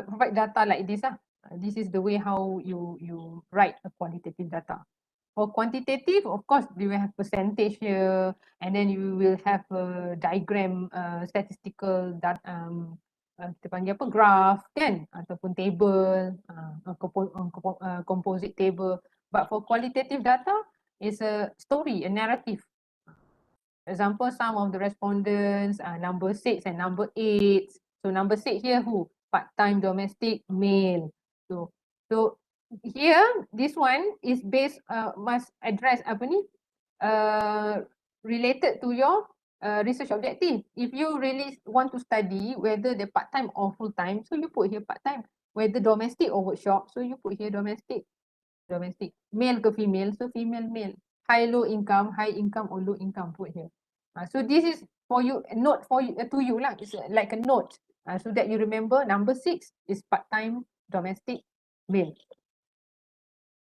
provide data like this lah. This is the way how you write a qualitative data. For quantitative, of course, you will have percentage here, and then you will have a diagram, statistical kita panggil apa, graph kan, ataupun table, composite table. But for qualitative data, is a story, a narrative. Example, some of the respondents, number 6 and number 8. So number 6 here, who? Part-time domestic male. So here, this one is based, must address apa ni, related to your research objective. If you really want to study whether they're part-time or full-time, so you put here part-time. Whether domestic or workshop, so you put here domestic. Male ke female, so female, male. Low income or low income, put here. So this is for you, a note for you, to you lah. It's like a note, so that you remember number 6 is part-time domestic male.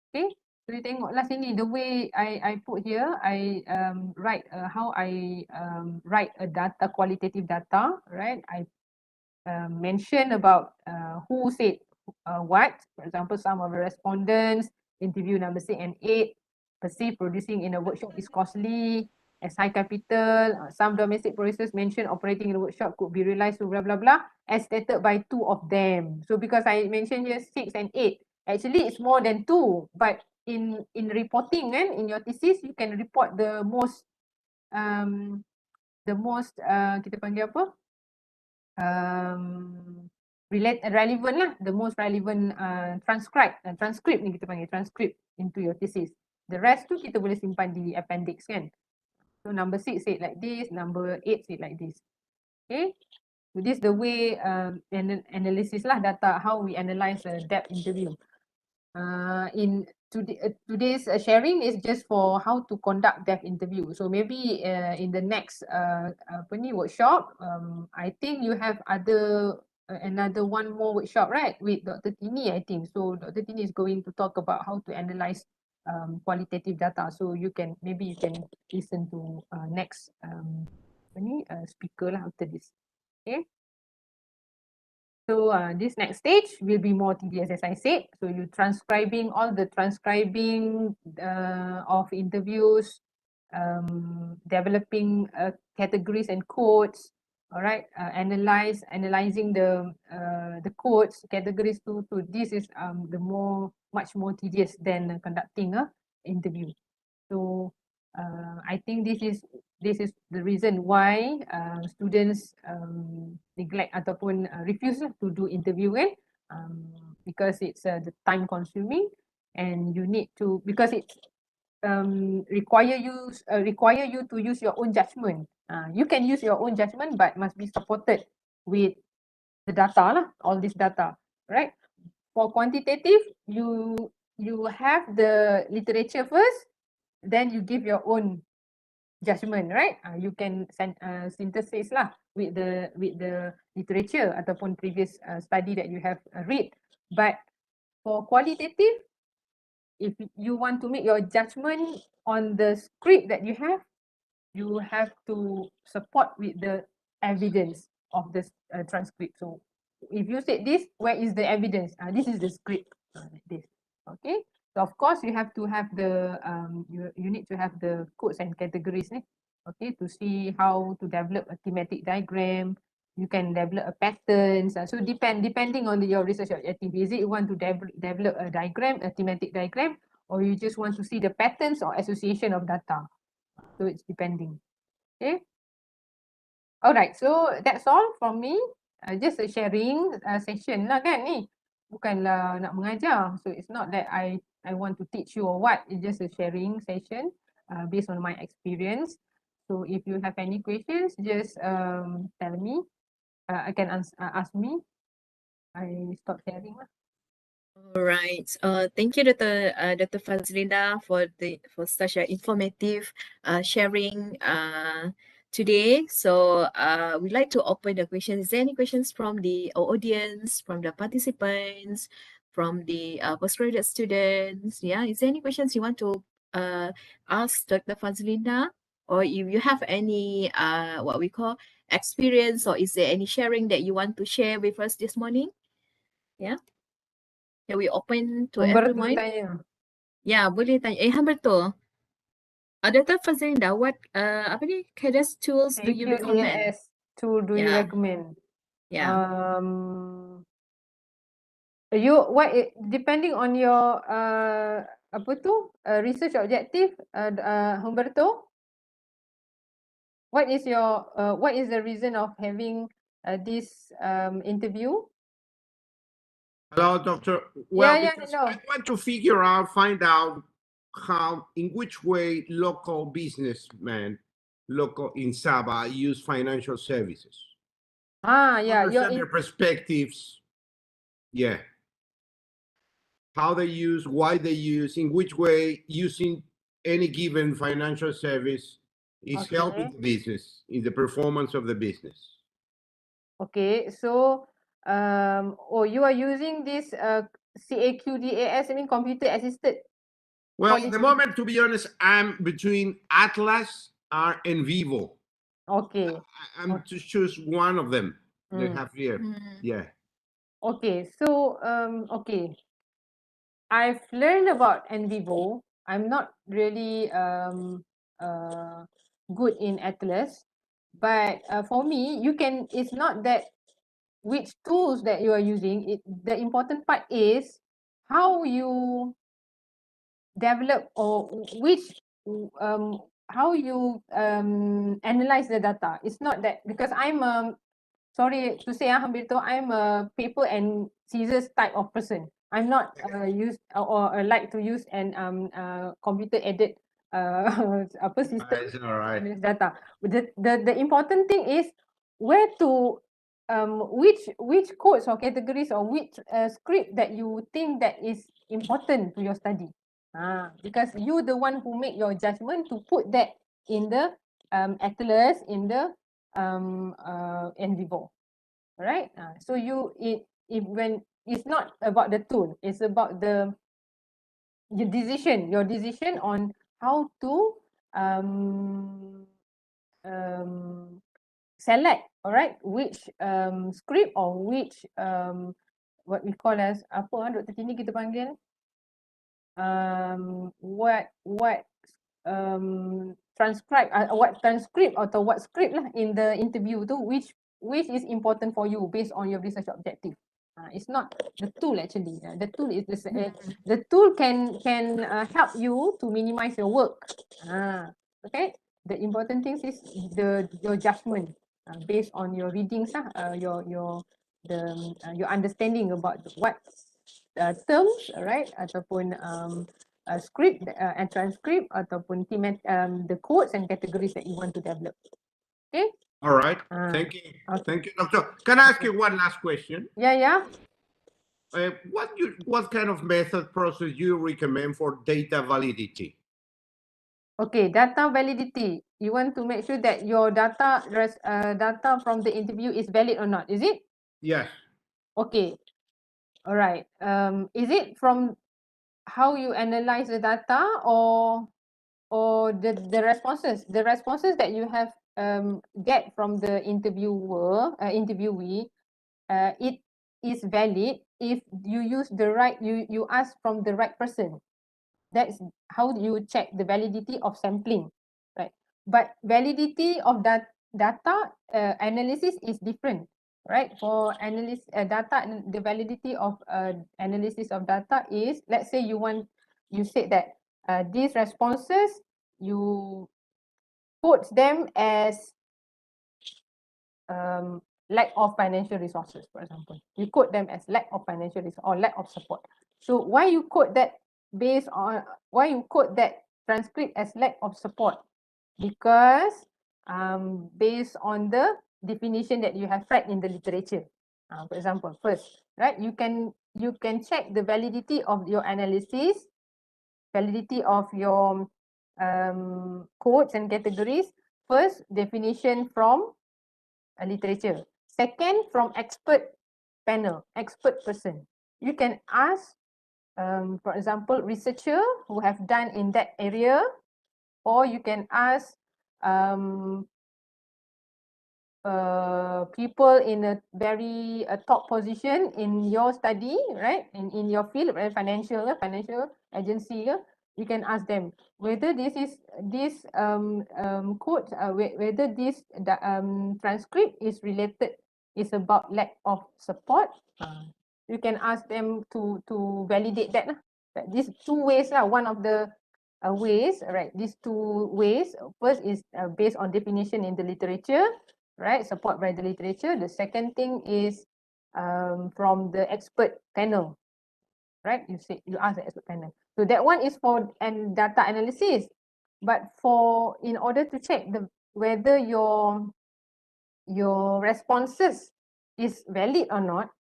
Okay, so you tengoklah sini, the way I put here, I write how I write a data, qualitative data, right? I mention about who said what. For example, some of the respondents, interview number 6 and 8, perceive producing in a workshop is costly. as high capital. Some domestic processes mentioned operating in the workshop could be realized to blah, blah, blah, as stated by 2 of them. So because I mentioned here 6 and 8, actually it's more than 2, but in reporting, in your thesis, you can report the most, kita panggil apa? Relevant lah, the most relevant transcript ni kita panggil transcript into your thesis. The rest tu kita boleh simpan di appendix kan. So number 6 said like this, number 8 said like this. Okay. So this is the way analysis lah data, how we analyze a depth interview. In today's sharing is just for how to conduct depth interview. So maybe in the next workshop, I think you have another one more workshop, right, with Dr. Tini, I think. So Dr. Tini is going to talk about how to analyze qualitative data. So maybe you can listen to next speaker lah after this. Okay. So this next stage will be more tedious, as I said. So you transcribing all the transcribing of interviews, developing categories and codes. All right, analyzing the codes categories too. So this is much more tedious than conducting a interview. So I think this is the reason why students neglect ataupun refuse to do interview kan, because it's the time consuming, and you need to, because it require you to use your own judgment. You can use your own judgment, but must be supported with the data lah, all this data, right? For quantitative, you have the literature first, then you give your own judgment, right? You can synthesis lah with the literature ataupun previous study that you have read. But for qualitative, if you want to make your judgment on the script that you have to support with the evidence of the transcript. So if you said this, where is the evidence? This is the script, like this. Okay. So of course you have to have the you need to have the codes and categories, okay, to see how to develop a thematic diagram. You can develop a patterns. So depending on your research objective, is it you want to develop a diagram, a thematic diagram, or you just want to see the patterns or association of data. So it's depending. Okay. Alright, so that's all from me. Just a sharing session lah kan ni. Bukanlah nak mengajar. So it's not that I want to teach you or what. It's just a sharing session based on my experience. So if you have any questions, just tell me. I can ask me. I stop sharing lah. All right. Thank you, Dr. FZLINDA, for such an informative sharing today. So we'd like to open the questions. Is there any questions from the audience, from the participants, from the postgraduate students? Yeah. Is there any questions you want to ask Dr. FZLINDA? Or if you have any what we call experience, or is there any sharing that you want to share with us this morning? Yeah. Can we open to everyone? Tanya. Ya, boleh tanya. Humberto, Dr. FZLINDA, what apa ni, cadence tools do you recommend? FPEP.UMS tool do you Yeah. recommend? Yeah. Depending on your research objective, Humberto, what is the reason of having this interview? Hello, doctor. Well, Yeah, because hello. I want to find out in which way local businessmen, local in Sabah, use financial services. Yeah, Understand their perspectives. Yeah. How they use, why they use, in which way using any given financial service is helping the business in the performance of the business. Okay, so you are using this CAQDAS, I mean computer assisted. Well, at the moment, to be honest, I'm between Atlas and Vivo. Okay. I'm to choose one of them. They have here. Yeah. Okay, so okay. I've learned about NVivo. I'm not really good in Atlas, but for me, it's not that which tools that you are using. The important part is how you develop or how you analyze the data. It's not that because sorry to say, Humberto, I'm a paper and scissors type of person. I'm not used or like to use an computer edit upper system That's all right. data. The important thing is where to which codes or categories or which script that you think that is important to your study. Because you the one who make your judgment to put that in the Atlas, in the Endeavor. Right? So when it's not about the tool, it's about your decision on how to select, all right, which script or which what we call as apa Dr. Tini kita panggil what transcribe what transcript atau what script lah in the interview tu which is important for you based on your research objective. It's not the tool actually. The tool is the tool can help you to minimize your work. Okay. The important thing is your judgment based on your readings lah, your understanding about what terms, right, ataupun script and transcript ataupun the codes and categories that you want to develop. Okay. All right. Thank you. Okay. Thank you, Doctor. Can I ask you one last question? Yeah. What kind of method process you recommend for data validity? Okay, data validity. You want to make sure that your data from the interview is valid or not, is it? Yes. Okay. All right. Is it from how you analyze the data or the responses? The responses that you have get from the interviewee, it is valid if you use you ask from the right person. That's how you check the validity of sampling, right? But validity of that data analysis is different, right? For data, the validity of analysis of data is, let's say you said that these responses, you put them as lack of financial resources, for example. You quote them as lack of financial resources or lack of support. So why you quote that transcript as lack of support? Because based on the definition that you have read in the literature. For example, first, right, you can check the validity of your analysis, validity of your codes and categories. First, definition from literature. Second, from expert panel, expert person. You can ask, for example, researcher who have done in that area, or you can ask people in a very top position in your study, right? In your field, right? Financial agency, you can ask them whether this code, whether this transcript is about lack of support. You can ask them to validate that. These two ways lah. One of the ways, right? These two ways. First is based on definition in the literature, right? Support by the literature. The second thing is from the expert panel, right? You ask the expert panel. So that one is for data analysis. But in order to check whether your responses is valid or not,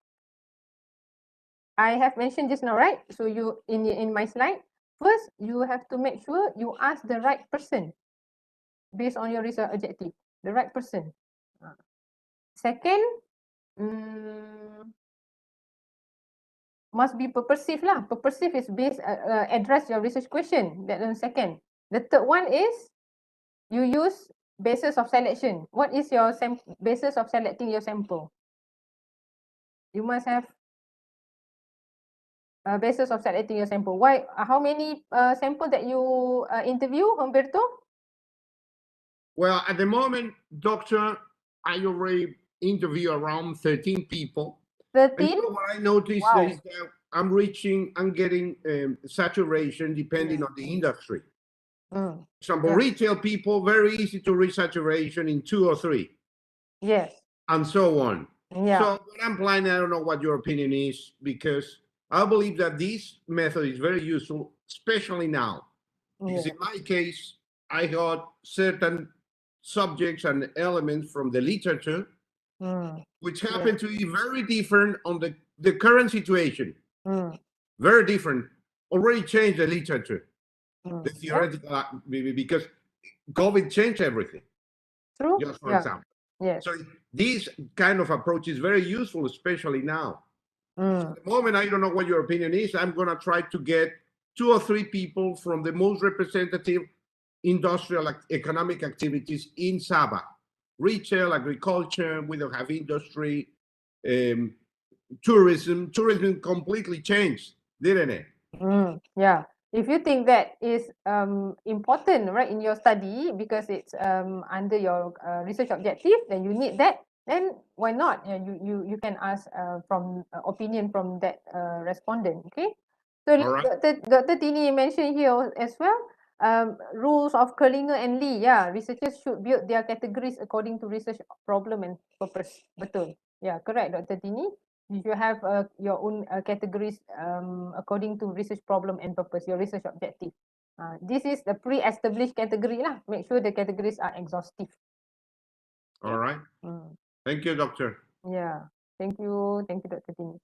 I have mentioned just now, right? So you in my slide, first you have to make sure you ask the right person based on your research objective, the right person. Second, must be purposive lah. Purposive is address your research question. That one second. The third one is you use basis of selection. What is your basis of selecting your sample? You must have a basis of selecting your sample. Why? How many sample that you interview, Humberto? Well, at the moment, doctor, I already interview around 13 people. 13? And what I noticed Wow. is that I'm getting saturation depending on the industry. Mm. For example, Yeah. retail people, very easy to reach saturation in 2 or 3, Yes. and so on. Yeah. So what I'm planning, I don't know what your opinion is, because I believe that this method is very useful, especially now. Because Yeah. in my case, I got certain subjects and elements from the literature, Mm. which Yeah. happen to be very different on the current situation. Mm. Very different. Already changed the literature, Mm. the Yeah. theoretical, because COVID changed everything, True. just for Yeah. example. Yes. So this kind of approach is very useful, especially now. So Mm. at the moment, I don't know what your opinion is. I'm going to try to get 2 or 3 people from the most representative industrial economic activities in Sabah. Retail, agriculture, we don't have industry, tourism. Tourism completely changed, didn't it? Mm. Yeah. If you think that is important, right, in your study because it's under your research objective, then you need that. Then why not? Yeah, you can ask from opinion from that respondent. Okay. So All right. Dr. Tini mentioned here as well. Rules of Kerlinger and Lee. Yeah, researchers should build their categories according to research problem and purpose. Betul. Yeah, correct, Dr. Tini. You should have your own categories according to research problem and purpose, your research objective. This is the pre-established category lah. Make sure the categories are exhaustive. All right. Mm. Thank you, doctor. Yeah. Thank you, Dr. Tini.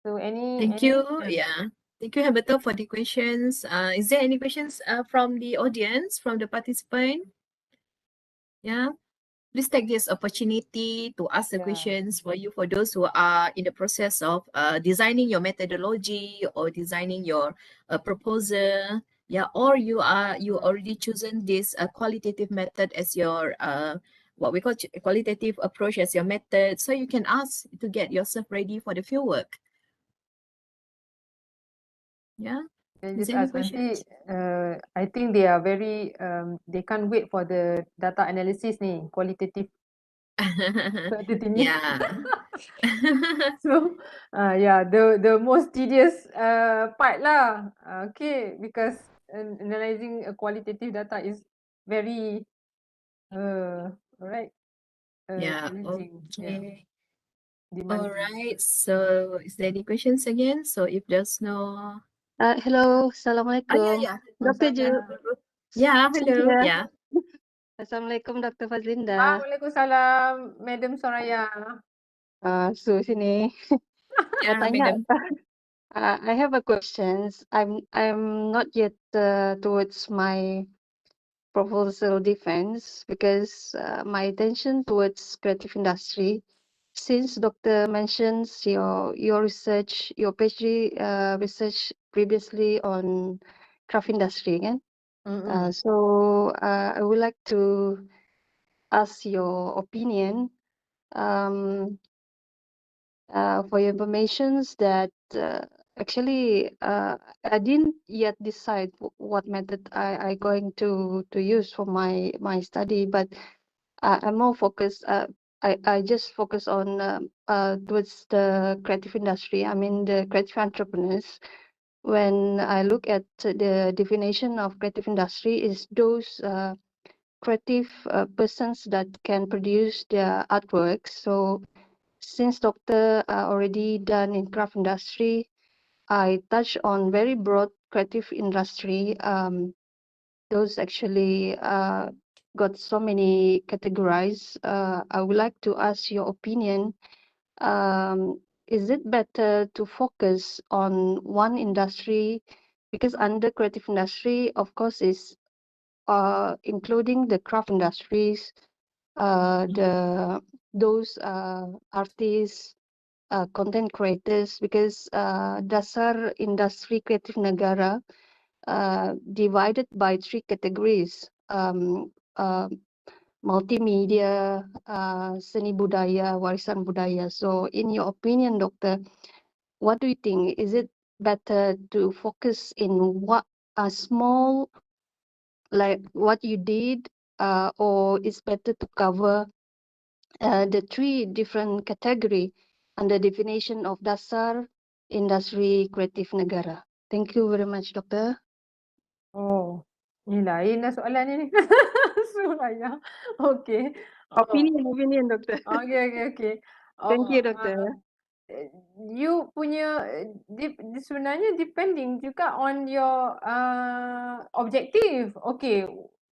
So Thank you. Yeah. Thank you, Habato, for the questions. Is there any questions from the audience, from the participant? Yeah. Please take this opportunity to ask the Yeah. questions for those who are in the process of designing your methodology or designing your proposal. Yeah, or you already chosen this qualitative method as your what we call qualitative approach as your method. So you can ask to get yourself ready for the fieldwork. Yeah. They Is just there any ask nanti, questions? I think they are very, they can't wait for the data analysis ni, qualitative. Dr. Tini. Yeah. So, yeah, the most tedious part lah. Okay, because analyzing a qualitative data is very, alright, Yeah. challenging. Yeah, Okay. All demanding. right. So, is there any questions again? So, if there's no, Hello, yeah, Assalamualaikum. yeah. Dr. Ju, Yeah. Hello. Cynthia. Yeah. Assalamualaikum, Dr. Fazlinda. Waalaikumsalam, Madam Soraya. So sini mau Yeah, tanya. madam. I have a questions. I'm not yet towards my proposal defense because my attention towards creative industry. Since Doctor mentions your research, your PhD research previously on craft industry, kan? So I would like to ask your opinion for your informations that actually I didn't yet decide what method I going to use for my study, but I'm more focused. I just focus on towards the creative industry. I mean the creative entrepreneurs. When I look at the definition of creative industry, is those creative persons that can produce their artworks. So since doctor already done in craft industry, I touch on very broad creative industry. Those actually got so many categories. I would like to ask your opinion. Is it better to focus on one industry? Because under creative industry, of course, is including the craft industries, those artists, content creators, because dasar industri kreatif negara divided by 3 categories, multimedia, seni budaya, warisan budaya. So in your opinion, doctor, what do you think? Is it better to focus in what a small, like what you did or it's better to cover the 3 different category under definition of dasar industri kreatif negara? Thank you very much, Doctor. Oh, ni lain lah soalan ni. Suraya. Okay. Opinion, Doctor. Okay. Thank you, Doctor. You punya sebenarnya depending juga on your objective. Okay,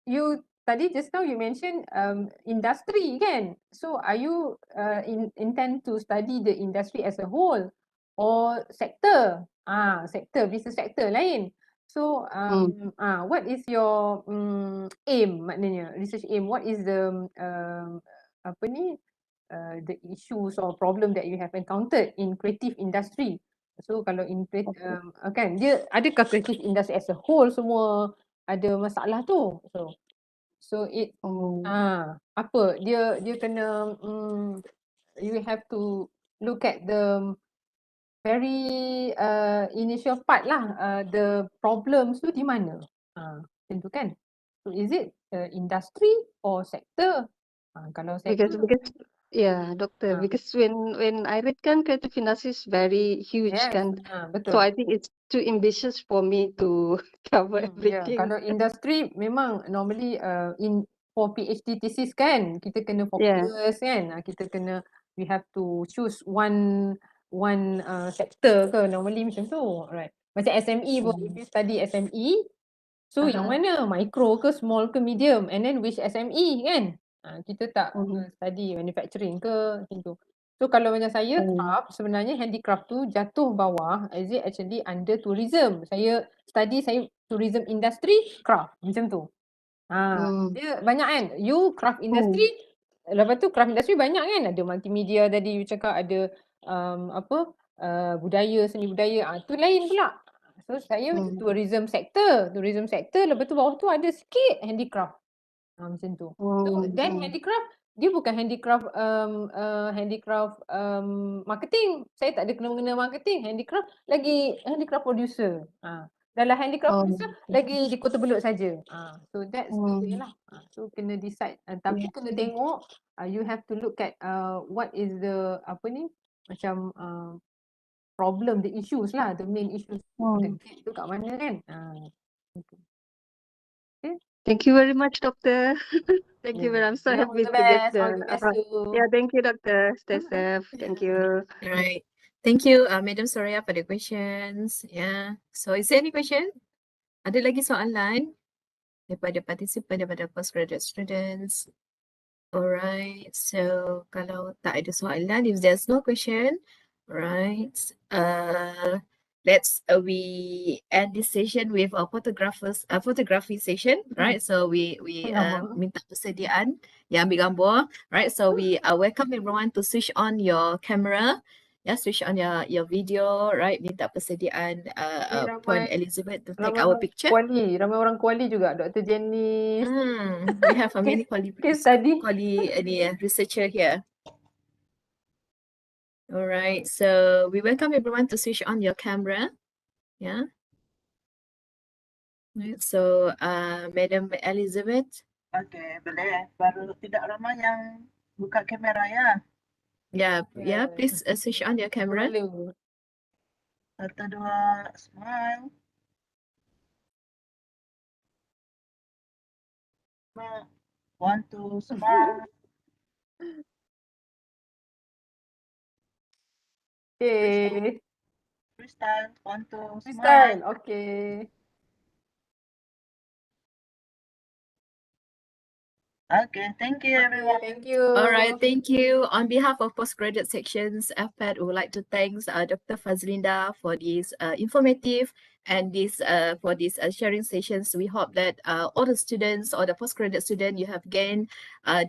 you tadi just now you mention industry kan? So are you intend to study the industry as a whole or sector? Sector, business sector lain. So what is your aim maknanya research aim? What is the apa ni? The issues or problem that you have encountered in creative industry. So kalau in kan dia adakah creative industry as a whole semua ada masalah tu. So it apa dia kena you have to look at the very initial part lah, the problems tu di mana. Macam tu kan. So is it industry or sector? Kalau sector Because yeah, Doctor, because when I read kan creative industry is very huge kan. betul. So I think it's too ambitious for me to cover everything. Kalau industri memang normally for PhD thesis kan kita kena fokus kan. Kita kena we have to choose one sector ke normally macam tu. Right. Macam SME pun if you study SME so yang mana micro ke small ke medium and then which SME kan. Kita tak study manufacturing ke macam tu. So kalau macam saya craft sebenarnya handicraft tu jatuh bawah is it actually under tourism. Saya study tourism industry craft macam tu. Dia banyak kan. You craft industry lepas tu craft industry banyak kan. Ada multimedia tadi you cakap ada budaya seni budaya. Tu lain pula. So saya tourism sector lepas tu bawah tu ada sikit handicraft. Macam tu. So then handicraft dia bukan handicraft marketing. Saya tak ada kena-mengena marketing. Handicraft lagi handicraft producer. Dalam handicraft producer lagi di Kota Belud saja. So that's the way lah. So kena decide. Tapi kena tengok you have to look at what is the apa ni macam problem, the issues lah, the main issues. Tu kat mana kan? Thank you very much, Doctor. Thank you very much. I'm so happy to get all the best too. thank you, Doctor. Stay safe. Thank you. Right. Thank you, Madam Soraya, for the questions. So is there any question? Ada lagi soalan daripada participant daripada postgraduate students? Alright. So kalau tak ada soalan, if there's no question, right? Let's we end this session with a photography session, right? So we minta persediaan yang ambil gambar, right? So we welcome everyone to switch on your camera, switch on your video, right? Minta persediaan Puan Elizabeth to take our picture. Ramai orang Kuala juga, Dr. Jenny. We have a many researcher here. All right, so we welcome everyone to switch on your camera. Right, so Madam Elizabeth. Okay, boleh. Baru tidak ramai yang buka kamera ya. Please switch on your camera. 1, 2, smile. 1, 2, smile. Okay. Freestyle, 1, 2, Freestyle, smile. okay. Okay, thank you everyone. Thank you. All right, thank you. On behalf of postgraduate sections, FPEP would like to thank Dr. FZLINDA for this informative and this for these sharing sessions. We hope that all the students or the postgraduate student, you have gained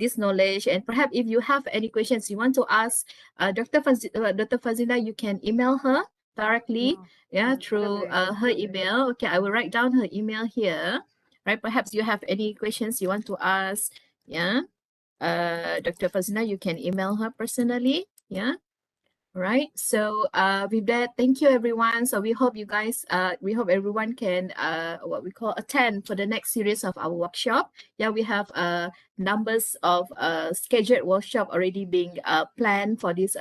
this knowledge. And perhaps if you have any questions you want to ask Dr. FZLINDA, you can email her directly, through her email. Okay, I will write down her email here. Right, perhaps you have any questions you want to ask. Dr. FZLINDA, you can email her personally. All right. So with that, thank you everyone. So we hope you guys, we hope everyone can what we call attend for the next series of our workshop. Yeah, we have numbers of scheduled workshop already being planned for this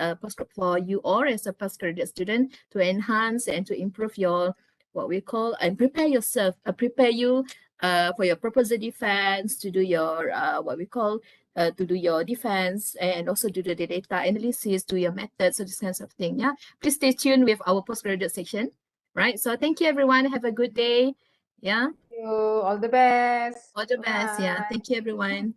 for you all as a postgraduate student to enhance and to improve your what we call and prepare yourself, prepare you for your proposal defense, to do your what we call to do your defense and also do the data analysis, do your methods, so this kinds of thing. Yeah, please stay tuned with our postgraduate section. Right. So thank you everyone. Have a good day. Yeah. Thank you. All the best. All the best. Yeah. Bye. Thank you everyone.